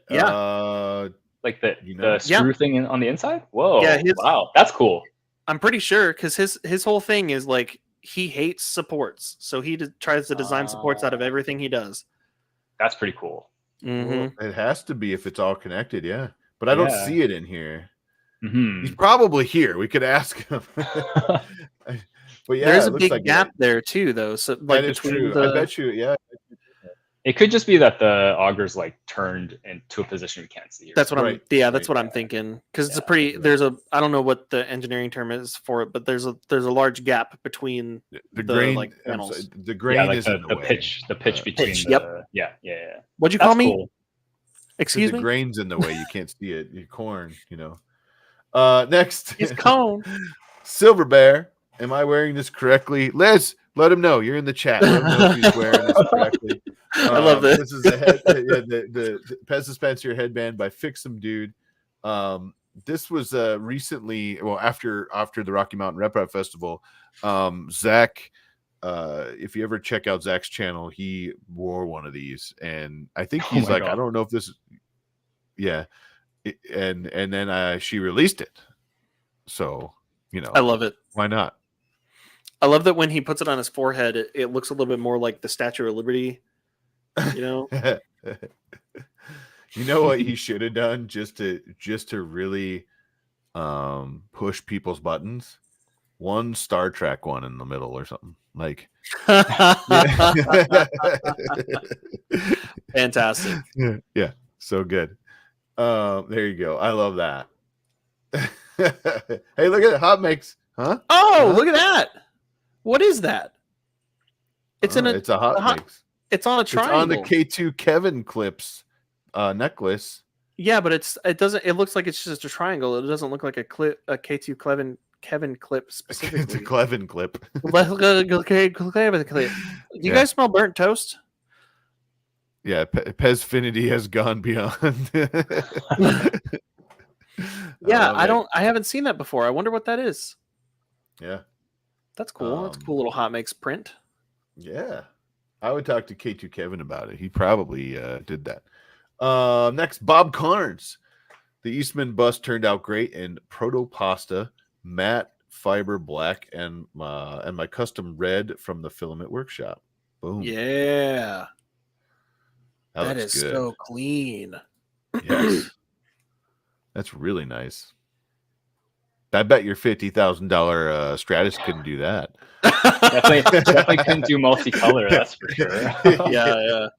Yeah. Like the screw thing on the inside. Whoa. Yeah. Wow, that's cool. I'm pretty sure because his whole thing is like he hates supports, so he tries to design supports out of everything he does. That's pretty cool. Mm-hmm. Well, it has to be if it's all connected. Yeah, but I don't see it in here. Mm-hmm. He's probably here. We could ask him. But yeah, there's a big gap there too, though. So like that is between true. I bet you. Yeah. It could just be that the auger's like turned into a position you can't see. That's what that's what I'm thinking. Because it's I don't know what the engineering term is for it, but there's a large gap between the grain, like panels. The grain like is the pitch between pitch, yeah. What'd you call me? Cool. Excuse me? The grain's in the way. You can't see it. Your corn, you know. Next. It's cone. Silver Bear. Am I wearing this correctly? Liz, let him know. You're in the chat. Let him know if he's wearing this correctly. I love this. This is the Pez Dispenser headband by Fix 'em Dude. This was recently, well, after the Rocky Mountain Rep Rap Festival. Zach, if you ever check out Zach's channel, he wore one of these, and I think he's like, God. I don't know if this is, and then she released it. So, you know, I love it. Why not? I love that when he puts it on his forehead, it looks a little bit more like the Statue of Liberty. You know. You know what he should have done just to really push people's buttons? One Star Trek one in the middle or something like. Fantastic. Yeah, so good. There you go. I love that. Hey, look at it. Hot Mix. Huh? Oh, look at that. What is that? It's it's a hot mix. It's on a triangle. It's on the K2 Kevin clips necklace. Yeah, but it looks like it's just a triangle. It doesn't look like a K2 Kevin clip specifically. It's a Clevin clip. Do you guys smell burnt toast? Yeah, Pezfinity has gone beyond. Yeah, man. I haven't seen that before. I wonder what that is. Yeah. That's cool. That's a cool little hot mix print. Yeah. I would talk to K2 Kevin about it. He probably did that. Next, Bob Carnes. The Eastman bust turned out great in proto pasta, matte fiber black, and my custom red from the filament workshop. Boom. Yeah. That looks is good. so clean. Yes. That's really nice. I bet your $50,000 Stratus couldn't do that. definitely couldn't do multicolor. That's for sure. Yeah.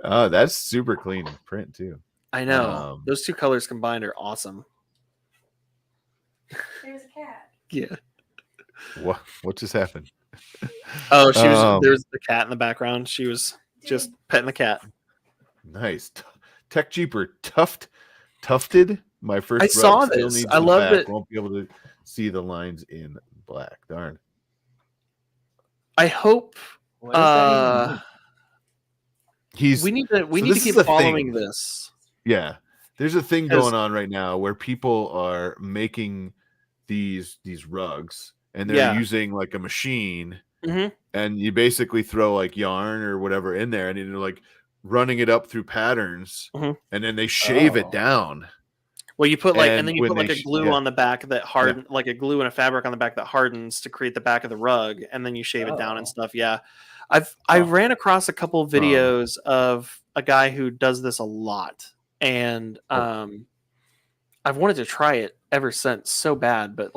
Oh, that's super clean print too. I know. Those two colors combined are awesome. There's a cat. Yeah. What just happened? Oh, there's the cat in the background. She was just petting the cat. Nice. Tech Jeeper tufted. My first I saw still this. needs I the loved back. it. Won't be able to see the lines in black. Darn. I hope What does that even mean? we need to this keep is a following thing. this. Yeah. There's a thing going on right now where people are making these rugs and they're using like a machine, and you basically throw like yarn or whatever in there, and you're like running it up through patterns, and then they shave it down. Well, you put And then you put like a glue on the back that like a glue and a fabric on the back that hardens to create the back of the rug, and then you shave it down and stuff. Yeah, I ran across a couple of videos of a guy who does this a lot, and I've wanted to try it ever since so bad, but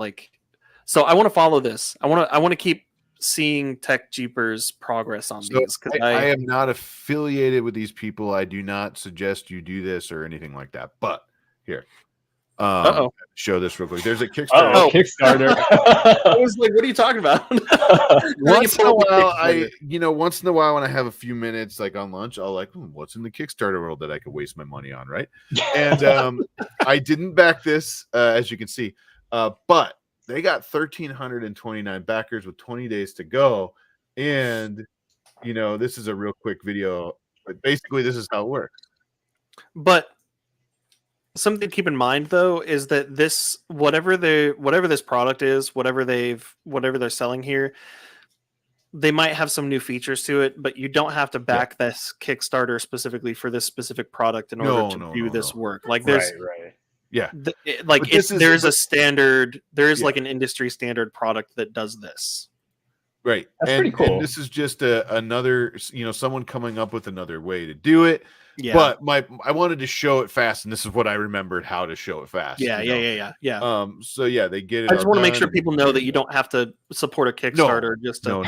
so I want to follow this. I want to keep seeing Tech Jeepers progress on these, because I am not affiliated with these people. I do not suggest you do this or anything like that. But here, show this real quick. There's a Kickstarter. Kickstarter. I was like, what are you talking about? Once in a while, when I have a few minutes like on lunch, I'll like, what's in the Kickstarter world that I could waste my money on, right? And I didn't back this, as you can see, but they got 1,329 backers with 20 days to go. And, this is a real quick video, but basically this is how it works. But something to keep in mind, though, is that this whatever this product is, whatever they're selling here, they might have some new features to it, but you don't have to back this Kickstarter specifically for this specific product in order to do this work. Like there's there's a standard, there's like an industry standard product that does this. Right. That's pretty cool. And this is just another, someone coming up with another way to do it. Yeah. But I wanted to show it fast, and this is what I remembered how to show it fast. Yeah. So yeah, they get it. I just want to make sure people know that you don't have to support a Kickstarter just to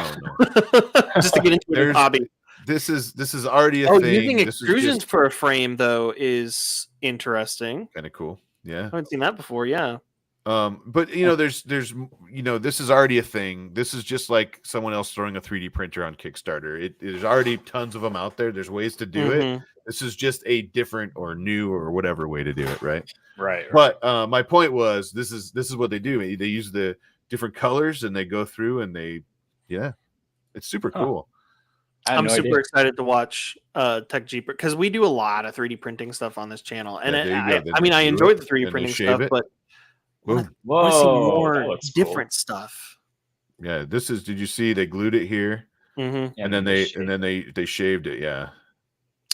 just to get into a hobby. This is already a thing. Using extrusions for a frame though is interesting. Kind of cool. Yeah. I haven't seen that before. Yeah. But there's this is already a thing. This is just like someone else throwing a 3D printer on Kickstarter. There's already tons of them out there. There's ways to do it. This is just a different or new or whatever way to do it, right? Right. But my point was, this is what they do. They use the different colors and they go through and it's super cool. I'm super excited to watch Tech Jeeper, because we do a lot of 3D printing stuff on this channel, and I enjoyed the 3D printing stuff, but I want to see more different stuff. Yeah, this is. Did you see they glued it here, and then they shaved it? Yeah,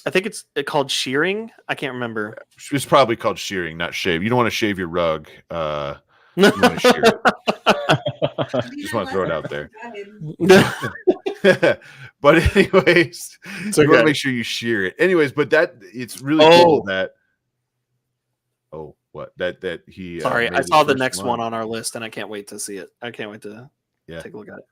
I think it's called shearing. I can't remember. It's probably called shearing, not shave. You don't want to shave your rug. You want to shear it. Just want to throw it out there. But anyways, you want to make sure you shear it. Anyways, but it's really cool that. Oh, what that he? Sorry, I saw the next one on our list, and I can't wait to see it. I can't wait to take a look at it.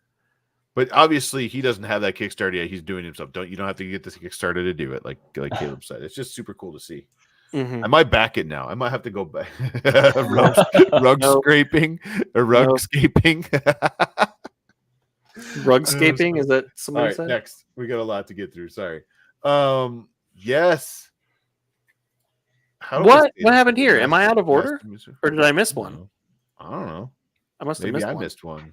But obviously, he doesn't have that Kickstarter yet. He's doing it himself. You don't have to get this Kickstarter to do it, like Caleb said. It's just super cool to see. I might back it now. I might have to go back. rug scraping or rugscaping. Rugscaping, is that somebody said? Next, we got a lot to get through. Sorry. Yes. What happened here? Am I out of order, or did I miss one? I don't know. I must have missed one. I missed one.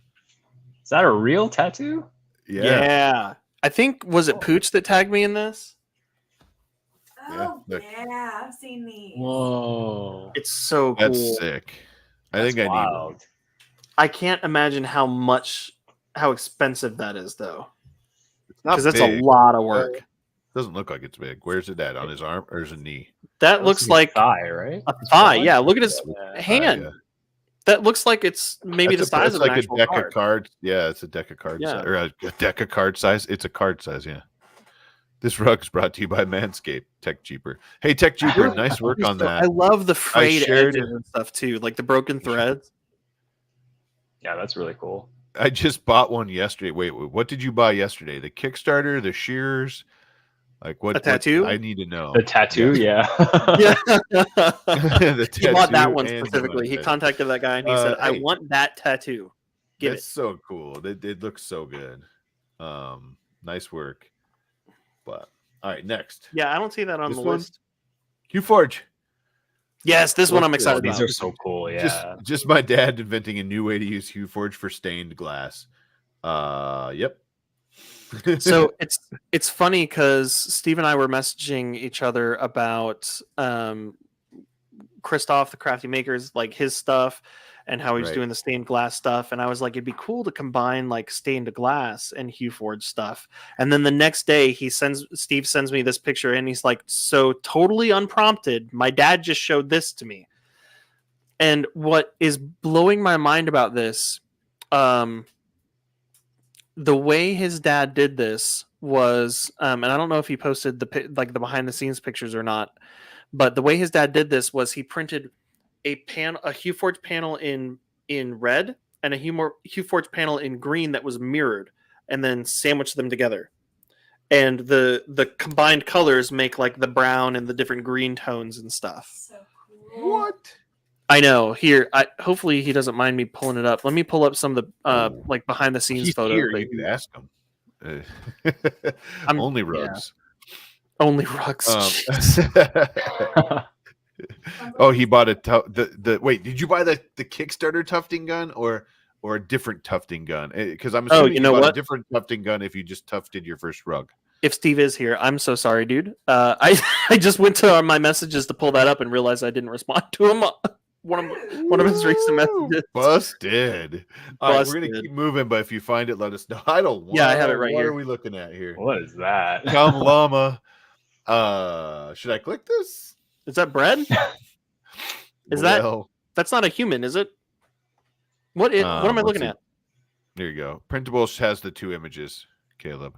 Is that a real tattoo? Yeah. I think, was it Pooch that tagged me in this? Oh look. yeah, I've seen these. Whoa. It's so That's cool. sick. I think I need one. wild. I can't imagine how expensive that is, though. It's not Because that's a big. lot of work. Doesn't look like it's big. Where's it at? On his arm or his knee? That looks like thigh, right? a thigh. Yeah, look at his Yeah. hand. Yeah. That looks like it's maybe That's the size of an like a actual deck card. of cards. Yeah, it's a deck of cards. Yeah. Or a deck of card size. It's a card size, yeah. This rug is brought to you by Manscaped. Tech Cheaper. Hey, Tech Cheaper, nice work on that. I love the frayed shared- edges and stuff too, like the broken threads. Yeah, that's really cool. I just bought one yesterday. Wait, what did you buy yesterday? The Kickstarter, the shears? Like what? A tattoo? I need to know. The tattoo, yeah. Yeah. The He bought that tattoo one and the specifically. He mustache. contacted that guy and he said, "I hey. want that tattoo. Give That's it." so cool. It looks so good. Nice work. But all right, next. Yeah, I don't see that on This the one? list. QForge. Yes, this one I'm What's excited this? about. These are so cool, yeah. Just my dad inventing a new way to use QForge for stained glass. Yep. So it's funny because Steve and I were messaging each other about Christoph, the Crafty Makers, like his stuff and how he was Right. doing the stained glass stuff. And I was like, it'd be cool to combine like stained glass and HueForge stuff. And then the next day Steve sends me this picture and he's like, so totally unprompted, my dad just showed this to me. And what is blowing my mind about this, the way his dad did this was, and I don't know if he posted the behind the scenes pictures or not, but the way his dad did this was he printed a HueForge panel in red and a HueForge panel in green that was mirrored, and then sandwiched them together. And the combined colors make like the brown and the different green tones and stuff. So cool. What? I know. Here, hopefully he doesn't mind me pulling it up. Let me pull up some of the like behind the scenes He's photos. here. they You can do. ask him. I'm- Only yeah. rugs. Only rugs. Oh, he bought the wait. Did you buy the Kickstarter tufting gun or a different tufting gun? Because I'm assuming you know bought what? a different tufting gun if you just tufted your first rug. If Steve is here, I'm so sorry, dude. I just went to my messages to pull that up and realized I didn't respond to him. One of his recent messages. Busted. All right, we're gonna Busted. keep moving, but if you find it, let us know. I don't. Yeah, I have it right what here. are we looking at here? What is that? Come llama. Should I click this? Is that bread? That's not a human, is it? What am I let's looking see. at? There you go. Printable has the two images, Caleb.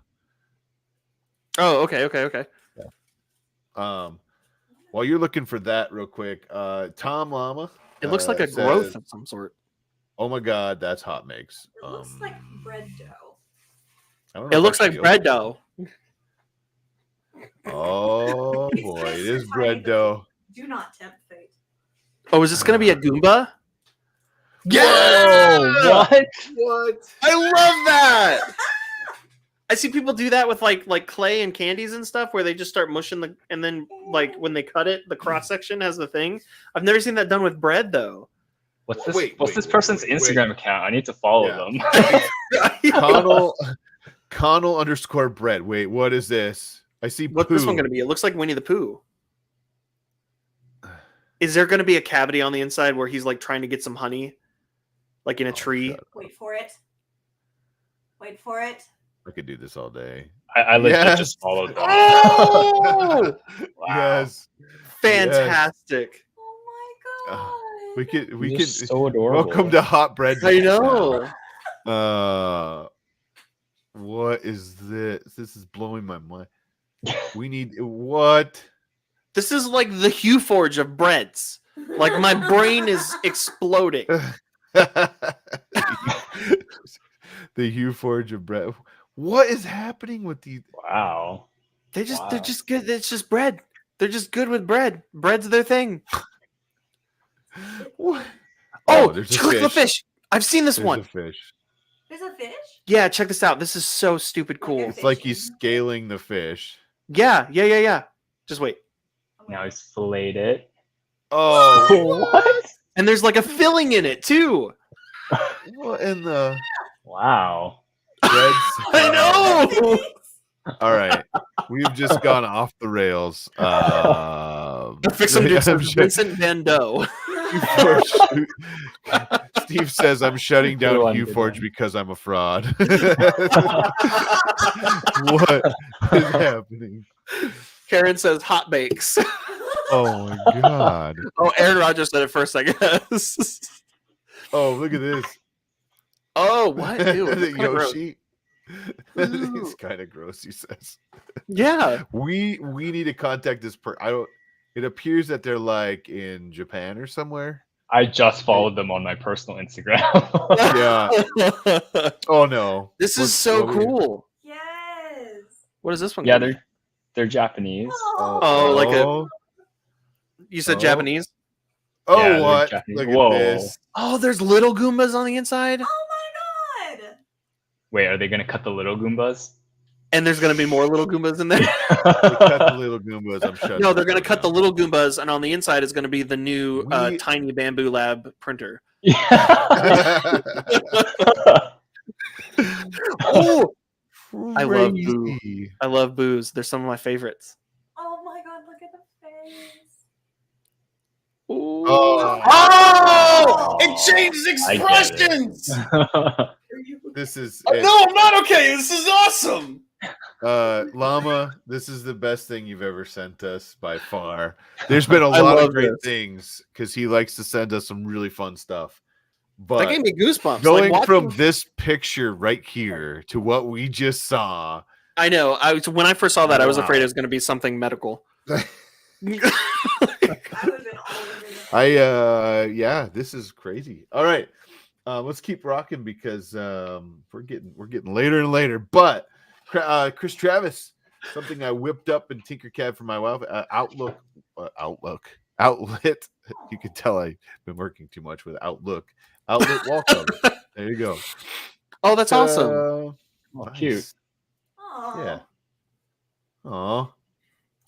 Oh, okay. While you're looking for that real quick, Tom Llama. It looks like a says, growth of some sort. Oh my god, that's hot mix. It looks like bread dough. I don't know It if looks I like can bread open dough. it. Oh boy, it is bread dough. Do not tempt fate. Oh, is this going to be a Goomba? Whoa, what? What? I love that. I see people do that with like clay and candies and stuff, where they just start mushing and then like when they cut it, the cross section has the thing. I've never seen that done with bread though. What's this? Wait, what's wait, this wait, person's wait, wait. Instagram account? I need to follow Yeah. them. Connell _bread. Wait, what is this? I see. What's this one poo. going to be? It looks like Winnie the Pooh. Is there going to be a cavity on the inside where he's like trying to get some honey, like in a tree? God. Wait for it. Wait for it. I could do this all day. I legit Yes. just followed them. Oh, Wow. Yes. fantastic! Oh my god. We can. We These can. are so adorable. Welcome to Hot Bread. I Days know. now. What is this? This is blowing my mind. We need what? This is like the HueForge of breads. Like my brain is exploding. The HueForge of bread. What is happening with these? Wow. They're Wow. just good. It's just bread. They're just good with bread. Bread's their thing. What? Oh, there's a click the fish. fish. I've seen this There's one. a fish. There's a fish? Yeah, check this out. This is so stupid cool. It's like he's scaling the fish. Yeah. Just wait. Now he's filleted it. Oh, What? And there's like a filling in it too. what in the Wow. red? I know. All right, we've just gone off the rails. Fix him, dude. I'm Vincent Van Doe. Steve says I'm shutting down Good one, Uforge good one. because I'm a fraud. What is happening? Karen says hot bakes. Oh my god! Oh, Aaron Rodgers said it first, I guess. Oh, look at this. Oh, what? Ew, The that's kinda gross. Yoshi. Ooh. It's kind of gross. He says. Yeah. We need to contact this I don't. It appears that they're like in Japan or somewhere. I just followed them on my personal Instagram. Yeah. Oh no. This is so what we- cool. Yes. What is this one? Yeah, gonna be? they're Japanese. Oh, like a- You said Oh. Japanese? Oh, Yeah, they're what? Japanese. Look Whoa. at this. Oh, there's little Goombas on the inside, Oh my god. Wait, are they gonna cut the little Goombas? and there's gonna be more little Goombas in there. They cut the little Goombas. I'm shutting. No, they're gonna this cut the down. little Goombas, and on the inside is gonna be the new We- tiny Bamboo Lab printer. Oh, I love Boo. Crazy. I love Boos. They're some of my favorites. Oh my god, look at the face. Ooh. Oh. It changes I get it. expressions. This is No, I'm not okay. This is awesome. Llama. This is the best thing you've ever sent us by far. There's been a I lot love of great this. things because he likes to send us some really fun stuff. That But gave me goosebumps. going Like, from watching- this picture right here to what we just saw, I know. When I first saw that, I was Wow. afraid it was going to be something medical. I would have been all over that. yeah, this is crazy. All right, let's keep rocking because we're getting later and later. But Chris Travis, something I whipped up in Tinkercad for my wife. Outlet. You can tell I've been working too much with Outlook wall cover. There you go. Oh, that's awesome. Oh, Nice. cute. Aw. Yeah. Aw.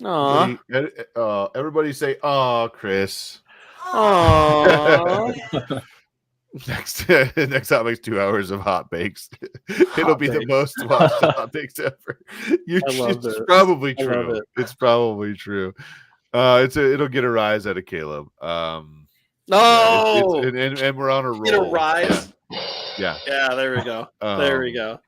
Aw. Everybody say, "Aw, Chris." Aw. Next time makes 2 hours of hot bakes. It'll be the bakes. most watched hot bakes ever. I love It's it. probably I love true. it. It's probably true. It'll get a rise out of Caleb. No. And we're on a roll. Get a rise. Yeah. Yeah, there we go. There we go.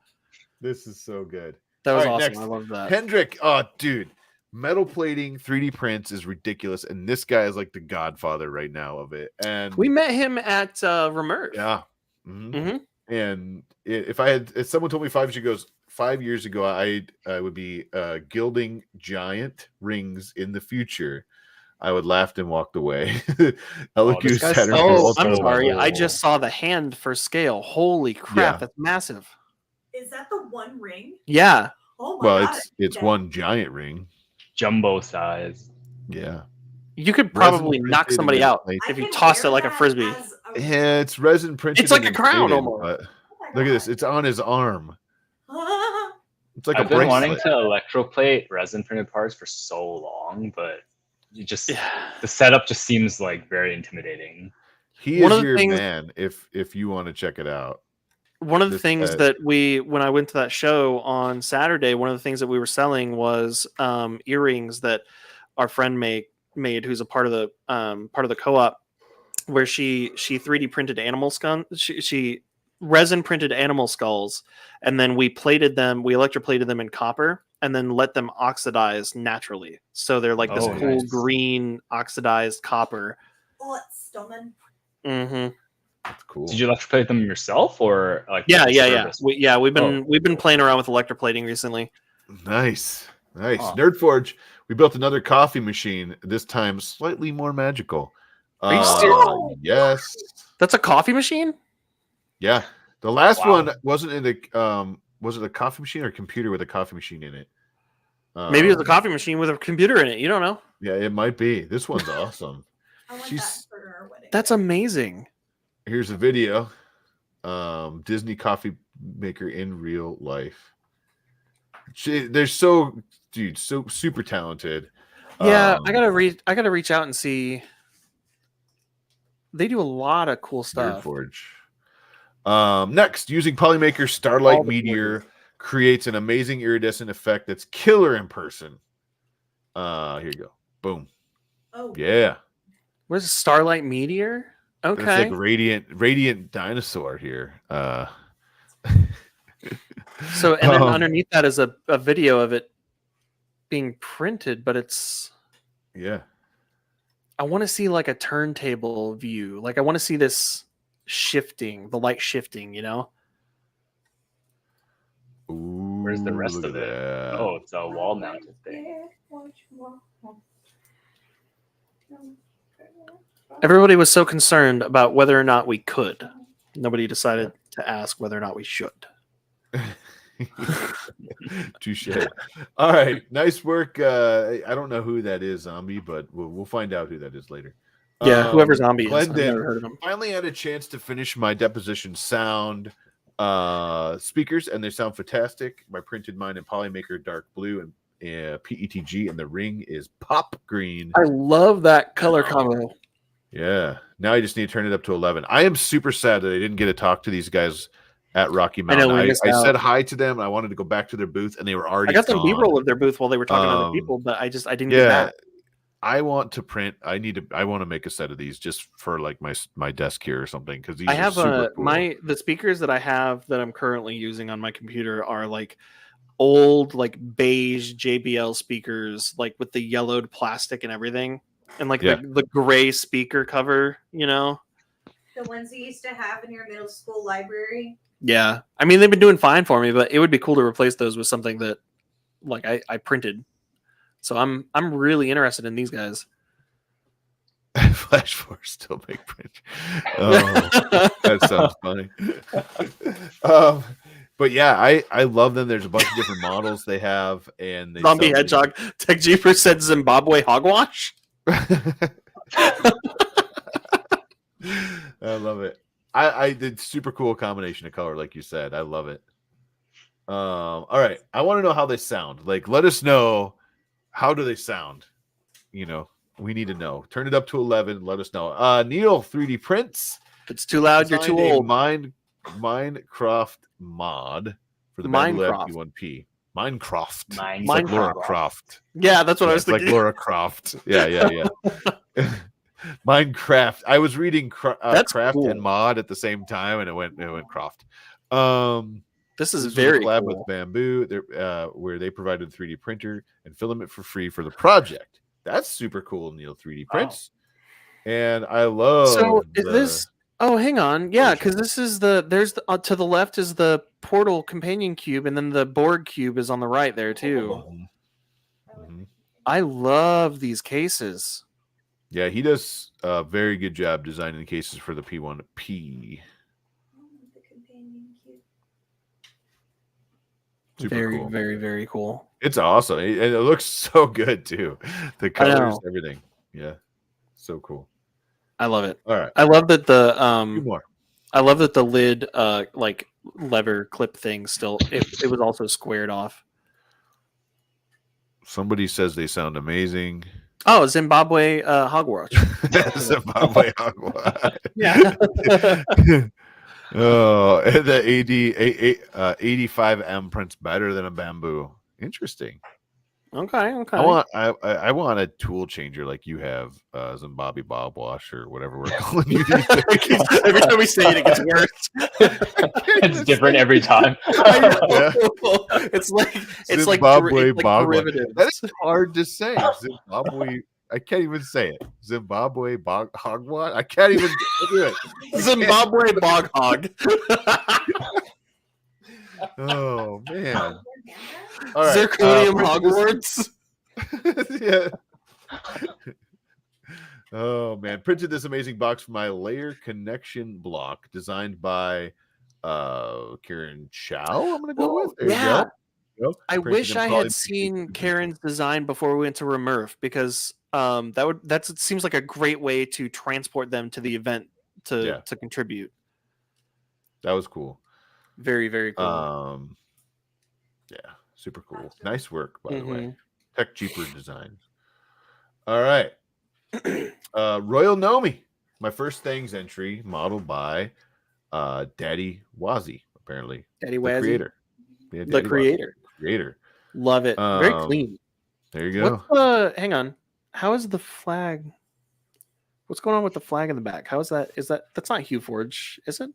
This is so good. That was All right, awesome. next. I love that. Hendrick, oh dude, metal plating 3D prints is ridiculous, and this guy is like the godfather right now of it. And We met him at Remerve. yeah. Mhm. Mhm. And if someone told me 5 years ago, I would be gilding giant rings in the future, I would laughed and walked away. This guy's Saturn Oh, Gold I'm Stone. sorry. I just saw the hand for scale. Holy crap, Yeah. that's massive. Is that the one ring? Yeah. Oh my Well, god. it's Yeah. one giant ring. Jumbo size. Yeah. You could Resin probably printed knock and somebody then out placed. I if you can tossed it wear like a that frisbee. as a- Yeah, it's resin printed. It's like and a crown inflated, almost. but Oh my look at this. God. It's on his arm. It's like I've a been wanting bracelet. to electroplate resin printed parts for so long, but you just Yeah. the setup just seems like very intimidating. He One is of the your things- man if you want to check it out. One of the This things guy- that when I went to that show on Saturday, one of the things that we were selling was earrings that our friend made, who's a part of the co-op, where she 3D printed animal skull. She resin printed animal skulls, and then we electroplated them in copper, and then let them oxidize naturally. So they're like this Oh, cool nice. green oxidized copper. Oh, it's stunning. Mm-hmm. That's cool. Did you electroplate them yourself or like Yeah. service? We've been playing around with electroplating recently. Nice. Huh. Nerdforge. We built another coffee machine. This time slightly more magical. Are you serious? Yes. That's a coffee machine? Yeah. The last Wow. one wasn't in the was it a coffee machine or a computer with a coffee machine in it? Maybe it was a coffee machine with a computer in it. You don't know. Yeah, it might be. This one's awesome. I want She's- that for our wedding. That's amazing. Here's a video. Disney coffee maker in real life. They're so super talented. Yeah, Um, I gotta reach out and see. They do a lot of cool stuff. Nerdforge. Next, using Polymaker Starlight All the Meteor creates an amazing iridescent effect that's killer in person. Here you go. Boom. Oh. Yeah. Where's a Starlight Meteor? It's Okay. like radiant dinosaur here. So, and then underneath that is a video of it being printed, but it's, yeah. I want to see like a turntable view. Like I want to see this shifting, the light shifting, you know? Ooh, Where's the rest look of at it? that. Oh, it's a wall mounted thing. Everybody was so concerned about whether or not we could. Nobody decided to ask whether or not we should. Touche. All right, nice work. I don't know who that is, Zombie, but we'll find out who that is later. Yeah, whoever Zombie is. I've Glendon, never heard of him. finally had a chance to finish my deposition sound speakers, and they sound fantastic. I printed mine in Polymaker dark blue and PETG, and the ring is pop green. I love that color combo. Yeah. Now I just need to turn it up to 11. I am super sad that I didn't get to talk to these guys at Rocky Mountain. I said hi to them. I wanted to go back to their booth, and they were already. I got some gone. B-roll of their booth while they were talking to other people, but I didn't get that. I want to print. I want to make a set of these just for like my desk here or something, because these. I have super cool. The speakers that I have that I'm currently using on my computer are like old like beige JBL speakers, like with the yellowed plastic and everything, and like the gray speaker cover, you know. The ones you used to have in your middle school library. Yeah, I mean they've been doing fine for me, but it would be cool to replace those with something that, like, I printed. So I'm really interested in these guys. Flash Force still make print. Oh, that sounds funny. But yeah, I love them. There's a bunch of different models they have, and they Zombie Hedgehog. Tech Jeeper said Zimbabwe hogwash. I love it. I did super cool combination of color, like you said. I love it. All right, I want to know how they sound. Like, let us know, how do they sound? You know, we need to know. Turn it up to 11. Let us know. Neil 3D Prints. If it's too loud, you're too old. Minecraft mod for the Minecraft P1P. Minecraft. Like Laura Croft. Yeah, that's what I was thinking. Like Laura Croft. Yeah. Minecraft. I was reading craft cool. And mod at the same time, and it went Croft. This is very collab cool. with Bamboo, where they provided a 3D printer and filament for free for the project. That's super cool, Neil 3D Prints. Wow. And I love. So is this? Oh, hang on. Yeah, because this is there's to the left is the Portal companion cube, and then the Borg cube is on the right there too. Mm-hmm. I love these cases. Yeah, he does a very good job designing the cases for the P1P. Super very, cool. very, very cool. It's awesome. And it looks so good too. The colors, everything. Yeah. So cool. I love it. All right. I love that the I love that the lid like lever clip thing still it was also squared off. Somebody says they sound amazing. Oh, Zimbabwe hogwash. Zimbabwe hogwash. Yeah. Oh, the 85M prints better than a Bamboo. Interesting. Okay. I want a tool changer like you have, Zimbabwe Bob Wash or whatever we're calling you. Every time we say it gets worse. It's different every time. Yeah. It's like Zimbabwe Bob Wash. derivatives. That is hard to say. Zimbabwe. I can't even say it. Zimbabwe hogwash. I can't even do it. Zimbabwe bog hog. Oh man! All right. Zirconium Hogwarts. Yeah. Oh man! Printed this amazing box for my layer connection block, designed by Karen Chow. I'm gonna go with. There you go. I wish I had seen Karen's design before we went to Remurf, because it seems like a great way to transport them to the event to contribute. That was cool. Very, very cool. Yeah, super cool. Nice work, by the way. Tech Cheaper design. All right. Royal Nomi, my first things entry, modeled by Daddy Wazzy, apparently. Daddy the Wazzy. creator. Yeah, The Daddy creator. Box. Creator. Love it. Very clean. There you go. What's hang on. How is the flag? What's going on with the flag in the back? How is that? That's not HueForge, is it?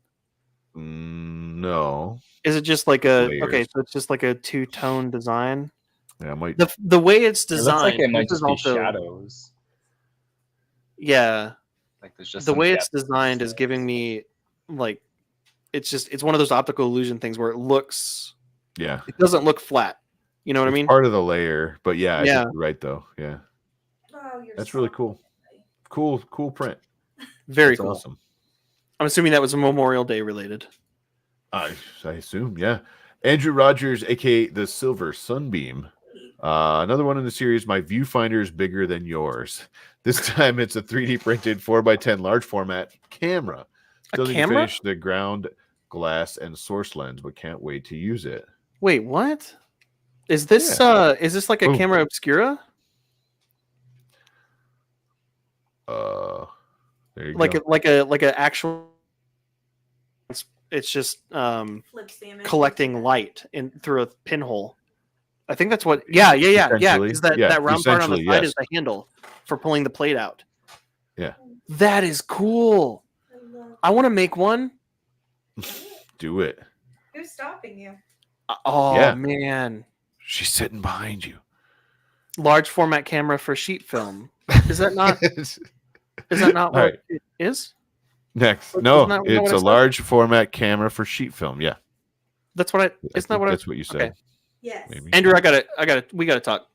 No. Is it just like a Layers. okay? So it's just like a two-tone design. Yeah, I might. The way it's It looks designed. like it might this is just be also, shadows. Yeah, Like there's just the some way it's depth designed is there. giving me like it's one of those optical illusion things where it doesn't look flat. You know what I mean? Part of the layer, but yeah, I Yeah. think you're right though. Yeah, Oh, that's really cool. Cool print. Very That's cool. awesome. I'm assuming that was Memorial Day related. I assume, yeah. Andrew Rogers, aka the Silver Sunbeam. Another one in the series. My viewfinder is bigger than yours. This time it's a 3D printed 4x10 large format camera. Still need to camera? finish the ground glass and source lens, but can't wait to use it. Wait, what? Is this like a Boom. camera obscura? There you Like go. like a actual it's just Flips the image. collecting light in through a pinhole. I think that's what yeah. Essentially, Because that round part on the essentially, side yes. is the handle for pulling the plate out. Yeah. That is cool. I want to make one. Do it. Who's stopping you? Oh Yeah. man. She's sitting behind you. Large format camera for sheet film. Is that not All what right. it is? Next. Isn't No, that what it's I a said? large format camera for sheet film. Yeah. That's what I I isn't think that what that's what you said. okay. Yes. Maybe. Andrew, we gotta talk.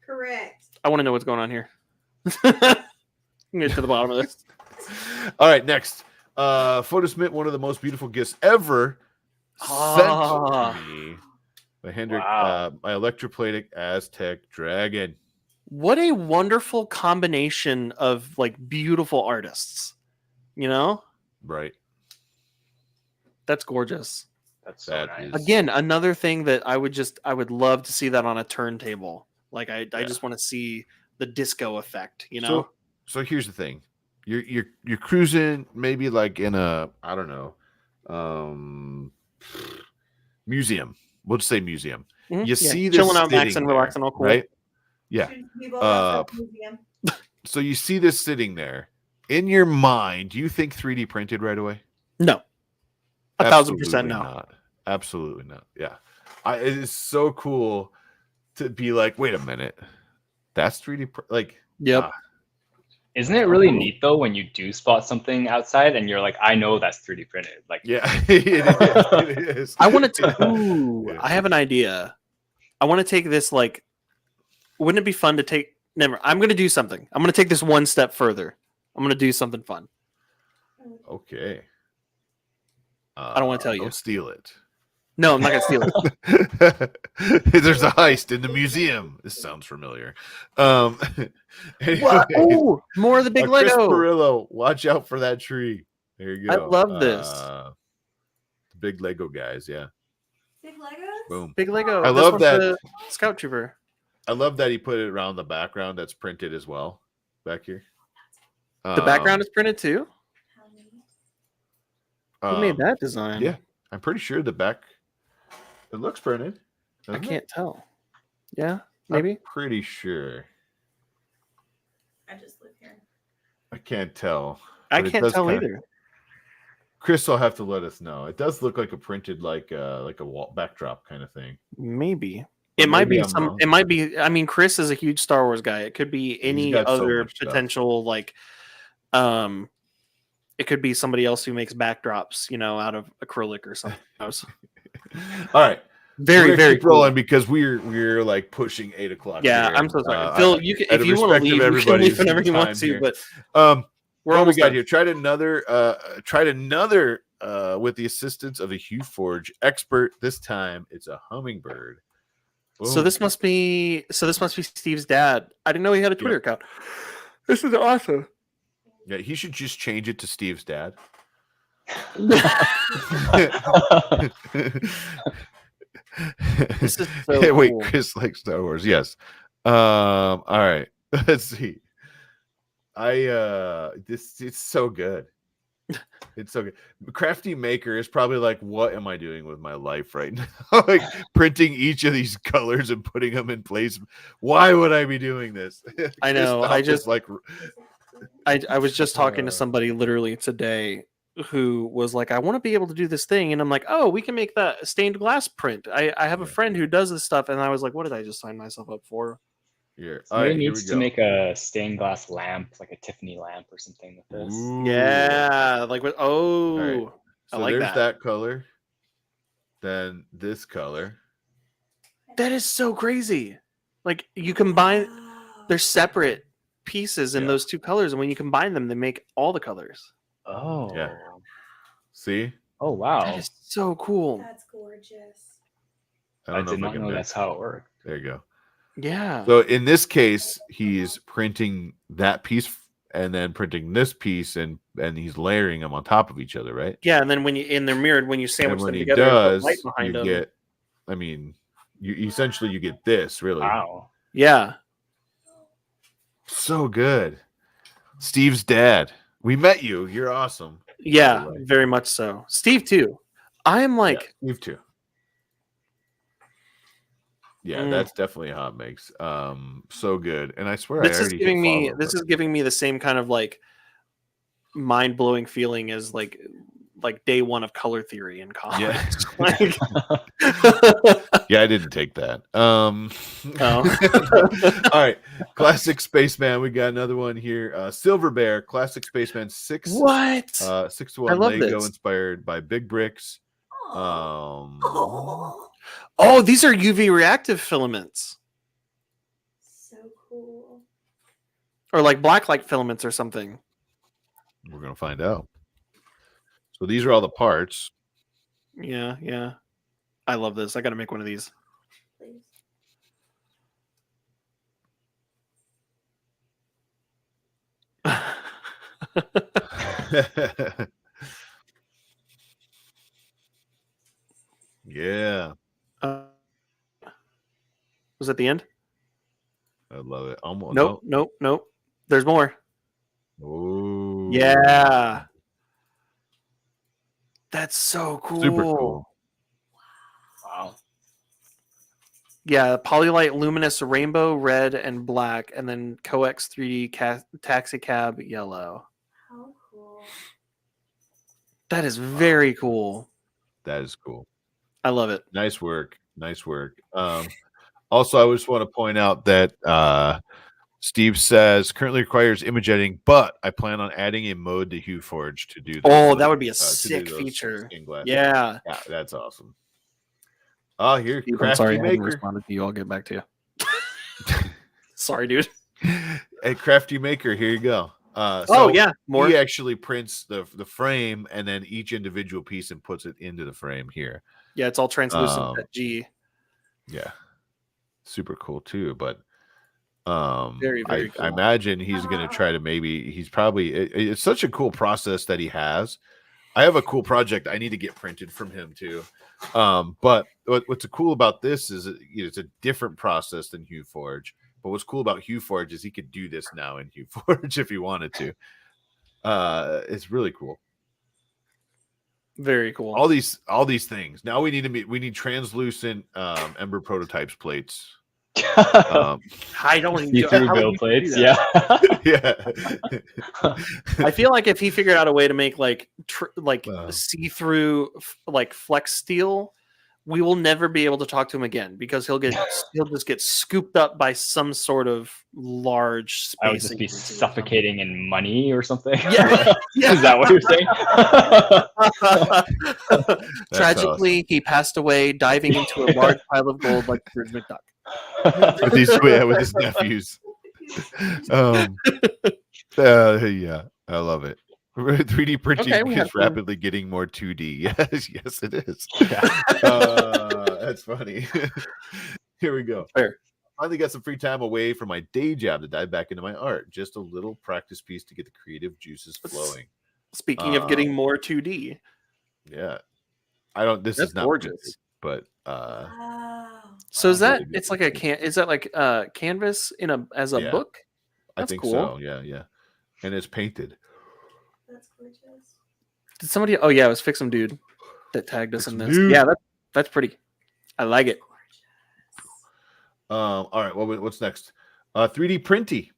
Correct. I want to know what's going on here. Get to the bottom of this. All right, next. Photosmith, one of the most beautiful gifts ever Ah. sent to me. My Hendrik, Wow. my electroplated Aztec dragon. What a wonderful combination of like beautiful artists. You know? Right. That's gorgeous. That's so That nice. is- Again, another thing that I would love to see that on a turntable. Like I Yeah. just want to see the disco effect, you know? So here's the thing. You're cruising maybe like in a, I don't know, museum. We'll just say museum. Mhm. You Yeah, see this chilling out, sitting maxing, there, relaxing, all cool. right? Yeah. We both love that museum. So you see this sitting there. In your mind, do you think 3D printed right away? No. 1,000% no. Not. Absolutely not. Yeah. It is so cool to be like, wait a minute. That's 3D like Yep. ah, Isn't it really neat though when you do spot something outside and you're like, I know that's 3D printed? Like, yeah, it is. I want to ooh, Yeah. I have an idea. I want to take this like wouldn't it be fun to take I'm going to do something. I'm going to take this one step further. I'm going to do something fun. Okay. I don't wanna tell you. Don't steal it. No, I'm not going to steal it. There's a heist in the museum. This sounds familiar. What? anyways, Ooh, more of the big Chris Lego. Perillo, watch out for that tree. There you I go. love this. The big Lego guys, yeah. Big Legos? Boom. Big Lego. I This love one's that. the Scout Trooper. I love that he put it around the background that's printed as well back here. The background is printed too. Who made um, that design? yeah. I'm pretty sure the back it looks printed. I doesn't it? can't tell. Yeah, I'm maybe. pretty sure. I just live here. I can't tell. I but it can't does tell kinda- either. Chris will have to let us know. It does look like a printed like a wall backdrop kind of thing. Maybe. Or It might maybe be I'm some. wrong. It might be. I mean, Chris is a huge Star Wars guy. It could be any got so other much stuff. potential like, it could be somebody else who makes backdrops, you know, out of acrylic or something else. All right. Very, We're gonna very keep cool. rolling because we're like pushing 8 o'clock. Yeah, here. I'm so sorry, Phil. You can, out if of you want to respect of leave, you can everybody's leave whenever you want time to. here. But We're we're what we almost got done. here. Tried another with the assistance of a HueForge expert. This time it's a hummingbird. So Boom. this must be Steve's dad. I didn't know he had a Twitter account. This is awesome. Yeah, he should just change it to Steve's dad. This is so Wait, cool. Chris likes Star Wars. Yes. All right. Let's see. It's so good. It's so good. Crafty Maker is probably like, what am I doing with my life right now? Like printing each of these colors and putting them in place. Why would I be doing this? I know. This I stuff just is like I was just talking to somebody literally today who was like, I want to be able to do this thing. And I'm like, oh, we can make that stained glass print. I have a Yeah. friend who does this stuff. And I was like, what did I just sign myself up for? here. All Somebody right, here we needs to go. make a stained glass lamp, like a Tiffany lamp or something with this. Ooh. Yeah. Like, what? Oh, I So like there's that. that color. Then this color. That is so crazy. Like, you combine, they're separate pieces in Yeah. those two colors. And when you combine them, they make all the colors. Oh. Yeah. See? Oh wow. That is so cool. That's gorgeous. I did if not can know do it. that's how it worked. There you go. Yeah. So in this case, he's printing that piece and then printing this piece, and he's layering them on top of each other, right? Yeah. And then they're mirrored, when you sandwich And when them he together, and does, put light you behind them. get. I mean, you essentially you get this really. Wow. Yeah. So good. Steve's dad. We met you. You're awesome. Yeah, way. very much so. Steve too. I am like, Yeah, Steve too. Yeah, Mm. that's definitely a hot mix. So good. And I swear this I is already giving hit me follow, this but- is giving me the same kind of like mind blowing feeling as like day one of color theory in college. Yeah. Like, Yeah, I didn't take that. Oh. All right. Classic Spaceman. We got another one here. Silver Bear, Classic Spaceman 6. What? 6-1 I love Lego this. inspired by Big Bricks. Oh, Oh, these are UV reactive filaments. so cool. Or like blacklight filaments or something. We're gonna find out. So these are all the parts. Yeah, yeah. I love this. I gotta make one of these. Please. Yeah, Was that the end? I love it. Almost. Nope. There's more. Ooh. Yeah. That's so cool. Super cool. Wow. Yeah, Polylite Luminous Rainbow Red and Black, and then Coex 3D Taxi Cab Yellow. How cool. That is very cool. That is cool. I love it. Nice work. Nice work. Also, I just want to point out that Steve says currently requires image editing, but I plan on adding a mode to HueForge to do this. Oh, that would be a to do sick those feature. stained glass. Yeah. Yeah, that's awesome. Oh, here, Steve, I'm Crafty sorry I haven't Maker. responded to you. I'll get back to you. Sorry, dude. Hey, Crafty Maker, here you go. Oh, yeah. More. He actually prints the frame and then each individual piece and puts it into the frame here. Yeah, it's all translucent at G. Yeah, super cool too. But Very, very cool. I imagine he's going to try to it's such a cool process that he has. I have a cool project I need to get printed from him too. But what's cool about this is it's a different process than HueForge. But what's cool about HueForge is he could do this now in HueForge if he wanted to. It's really cool. Very cool. All these things. Now we need translucent Ember Prototypes plates. I don't even See-through how would build you plates. do that? Yeah. Yeah. I feel like if he figured out a way to make like Wow. see-through like flex steel, we will never be able to talk to him again because he'll just get scooped up by some sort of large space. I would just be agency or something. suffocating in money or something. Yeah. Is that what you're saying? Tragically, he passed away diving into a large pile of gold like Scrooge McDuck. with his nephews. Yeah, I love it. 3D printing Okay, we have is to- rapidly getting more 2D. Yes, it is. Yeah. That's funny. Here we go. Fair. Finally got some free time away from my day job to dive back into my art. Just a little practice piece to get the creative juices flowing. Speaking of getting more 2D, Yeah. This That's is not gorgeous. printed, but Wow. so is that really good it's like a is that like canvas as a Yeah. book? I That's think cool. so. Yeah. And it's painted. That's gorgeous. Did somebody? Oh yeah, it was Fix'em Dude that tagged us in Fix'em this. Dude. Yeah, that's pretty. I like it. All right, what's next? 3D Printy.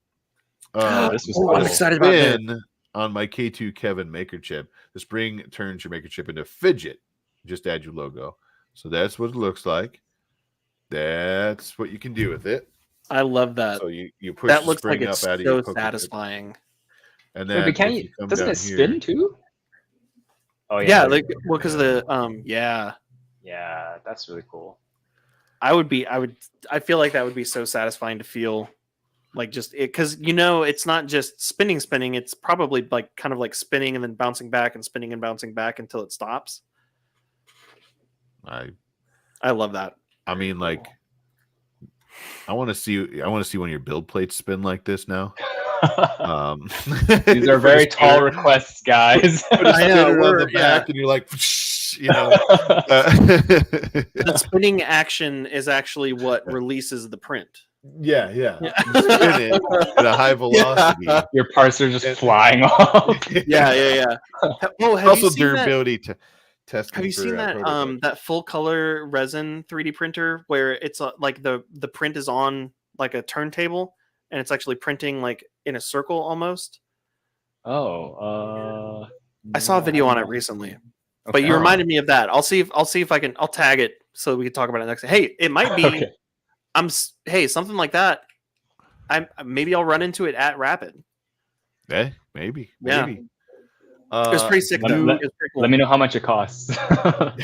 This was I'm cool. excited about this. Spin on my K2 Kevin maker chip. The spring turns your maker chip into fidget. Just add your logo. So that's what it looks like. That's what you can do with it. I love that. So you push That the looks like spring it's up out of your so poker chip. satisfying. And Wait, then but if you come doesn't down it here- spin too? Oh Yeah, there like you go. well, because the yeah, Yeah, that's really cool. I feel like that would be so satisfying to feel like just it, because it's not just spinning, it's probably like kind of like spinning and then bouncing back and spinning and bouncing back until it stops. I love that. I mean, like, I want to see one of your build plates spin like this now. These are very tall requests, guys. Put a I know, spinner on the we're- back, and you're like, The spinning action is actually what releases the print. yeah. You spin it at a high velocity. Your parts are just flying off. Yeah. Oh, have Also, you seen that? durability to test. Have you seen that that full color resin 3D printer where it's like the print is on like a turntable and it's actually printing like in a circle almost? Oh, I saw a video on it recently, but okay. you reminded me of that. I'll see if I'll tag it so we can talk about it next. Hey, it might be. Okay. Hey, something like that. Maybe I'll run into it at Rapid. Maybe. Yeah. It was pretty sick though. It was pretty cool. Let me know how much it costs. The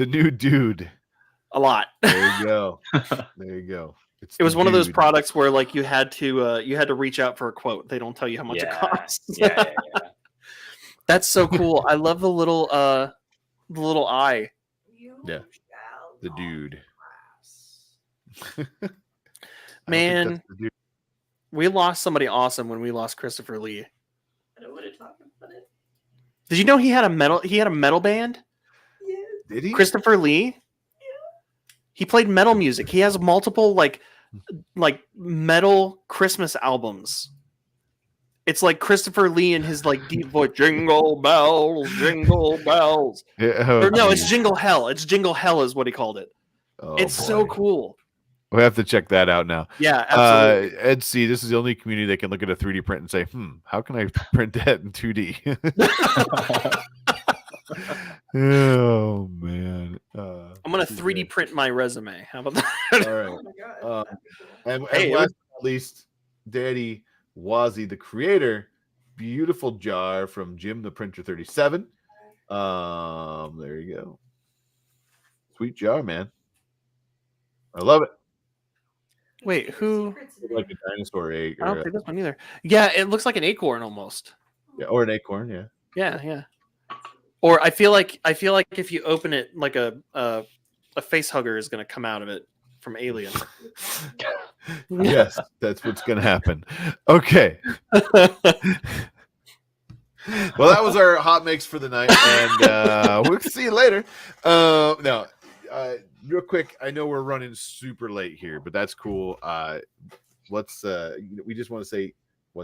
new dude. A lot. There you go. It was one of those products where like you had to reach out for a quote. They don't tell you how much it costs. Yeah. That's so cool. I love the little eye. Yeah. The dude. Man, we lost somebody awesome when we lost Christopher Lee. I don't want to talk about it. Did you know he had a metal band? Yeah. Did he? Christopher Lee? He played metal music. He has multiple like metal Christmas albums. It's like Christopher Lee and his like deep voice, jingle bells, jingle bells. Yeah, Or no, it's Jingle Hell. It's Jingle Hell is what he called it. Oh, It's boy. so cool. We have to check that out now. Yeah, absolutely. Ed C, this is the only community that can look at a 3D print and say, how can I print that in 2D? Oh, man. I'm going to 3D print my resume. How about that? All right. Oh my god. And Hey, it last but not least, Daddy Wazzy, the creator, beautiful jar from Jim the Printer 37. There you go. Sweet jar, man. I love it. Wait, who? Like a dinosaur egg, I don't or, think this one either. Yeah, it looks like an acorn almost. or an acorn. Yeah. Yeah. Or I feel like if you open it, like a face hugger is going to come out of it from Alien. Yes, that's what's gonna happen. Okay. Well, that was our hot mix for the night, and we'll see you later. Real quick, I know we're running super late here, but that's cool. Let's we just want to say,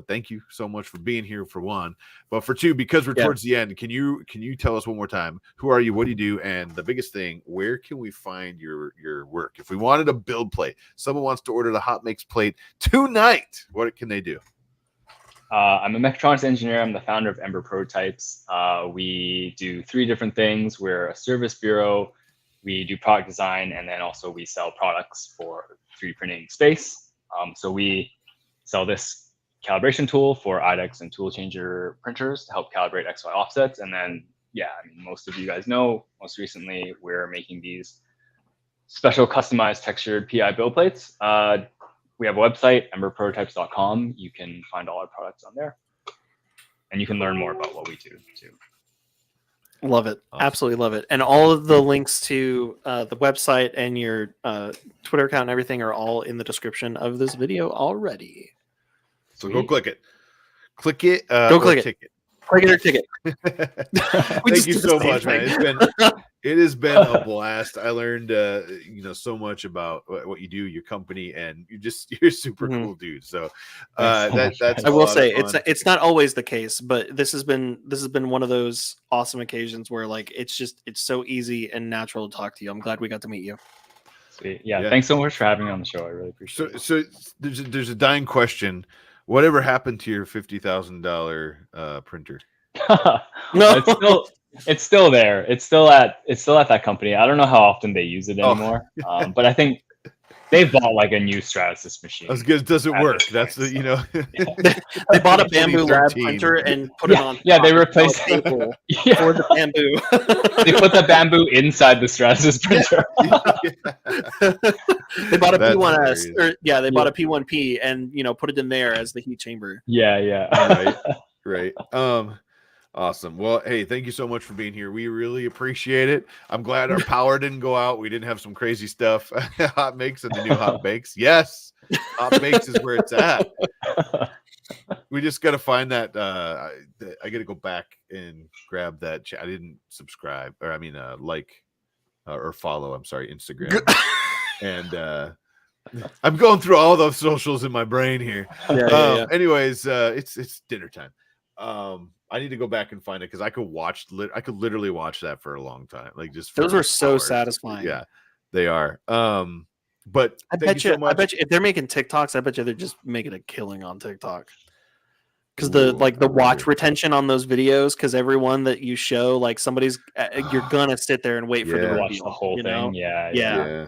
thank you so much for being here for one, but for two, because we're towards the end, can you tell us one more time, who are you, what do you do, and the biggest thing, where can we find your work? If we wanted a build plate, someone wants to order the hot mix plate tonight, what can they do? I'm a mechatronics engineer. I'm the founder of Ember Prototypes. We do 3 different things. We're a service bureau. We do product design, and then also we sell products for 3D printing space. So we sell this calibration tool for IDEX and tool changer printers to help calibrate XY offsets. And then, most of you guys know, most recently, we're making these special customized textured PI build plates. We have a website, emberprototypes.com. You can find all our products on there. And you can learn more about what we do too. Love it. Awesome. Absolutely love it. And all of the links to the website and your Twitter account and everything are all in the description of this video already. So go click it. Click it. Go click it. Ticket. Click it or ticket. Thank you so much, man. It has been a blast. I learned, so much about what you do, your company, and you're a super cool dude. So, Thanks so much, that's. guys. I a will lot say of fun. it's not always the case, but this has been one of those awesome occasions where like it's so easy and natural to talk to you. I'm glad we got to meet you. Sweet. Yeah, Yeah. thanks so much for having me on the show. I really appreciate it. So there's a dying question. Whatever happened to your $50,000 printer? No, it's still there. It's still at that company. I don't know how often they use it anymore. But I think they bought like a new Stratasys machine. As good as does it at work. this That's point, They bought a bamboo lab 2013. printer and put it on. Yeah, they top replaced of a table Yeah, for the bamboo. they put the bamboo inside the Stratasys printer. They bought a That's P1S, hilarious. or they bought a P1P and put it in there as the heat chamber. Yeah. Right. Awesome. Well, hey, thank you so much for being here. We really appreciate it. I'm glad our power didn't go out. We didn't have some crazy stuff. Hot makes and the new hot bakes. Yes, hot bakes is where it's at. We just got to find that. I got to go back and grab that. I didn't subscribe, or I mean, like or follow. I'm sorry, Instagram. And I'm going through all those socials in my brain here. Yeah. Anyways, it's dinner time. I need to go back and find it because I could literally watch that for a long time. Like just Those for were so hours. satisfying. Yeah, they are. But I bet you if they're making TikToks, I bet you they're just making a killing on TikTok. Because the watch retention on those videos, because everyone that you show, like somebody's, you're gonna sit there and wait for the Watch reveal, the whole thing. Yeah.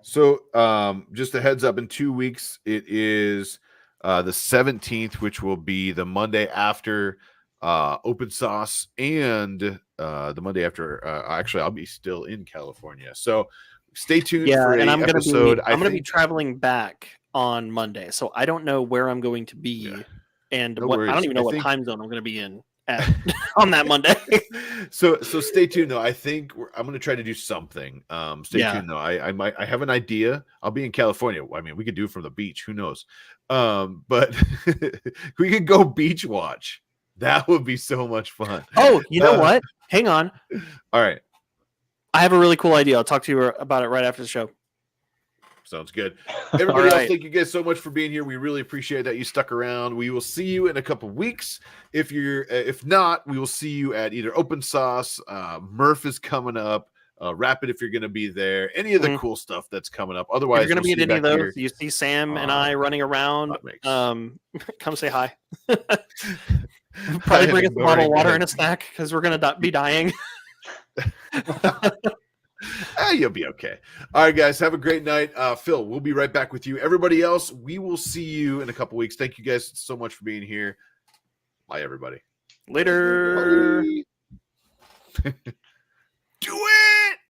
So, just a heads up, in 2 weeks, it is the 17th, which will be the Monday after OpenSauce, and the Monday after. Actually, I'll be still in California, so stay tuned. Yeah, for and I'm gonna be traveling back on Monday, so I don't know where I'm going to be, and I don't even know what time zone I'm going to be in on that Monday. So stay tuned though. I think I'm going to try to do something. Stay tuned though. I have an idea. I'll be in California. I mean, we could do it from the beach. Who knows? But we could go beach watch. That would be so much fun. Oh, you know what? Hang on. All right. I have a really cool idea. I'll talk to you about it right after the show. Sounds good. Everybody else, thank you guys so much for being here. We really appreciate that you stuck around. We will see you in a couple weeks. If not, we will see you at either OpenSauce, Murph is coming up, Rapid if you're going to be there, any of the cool stuff that's coming up. Otherwise, if you're going to be at any of those, you see Sam and I running around. Come say hi. Probably bring us a bottle of water and a snack because we're going to be dying. You'll be okay. All right, guys, have a great night. Phil, we'll be right back with you. Everybody else, we will see you in a couple weeks. Thank you guys so much for being here. Bye, everybody. Later. Bye.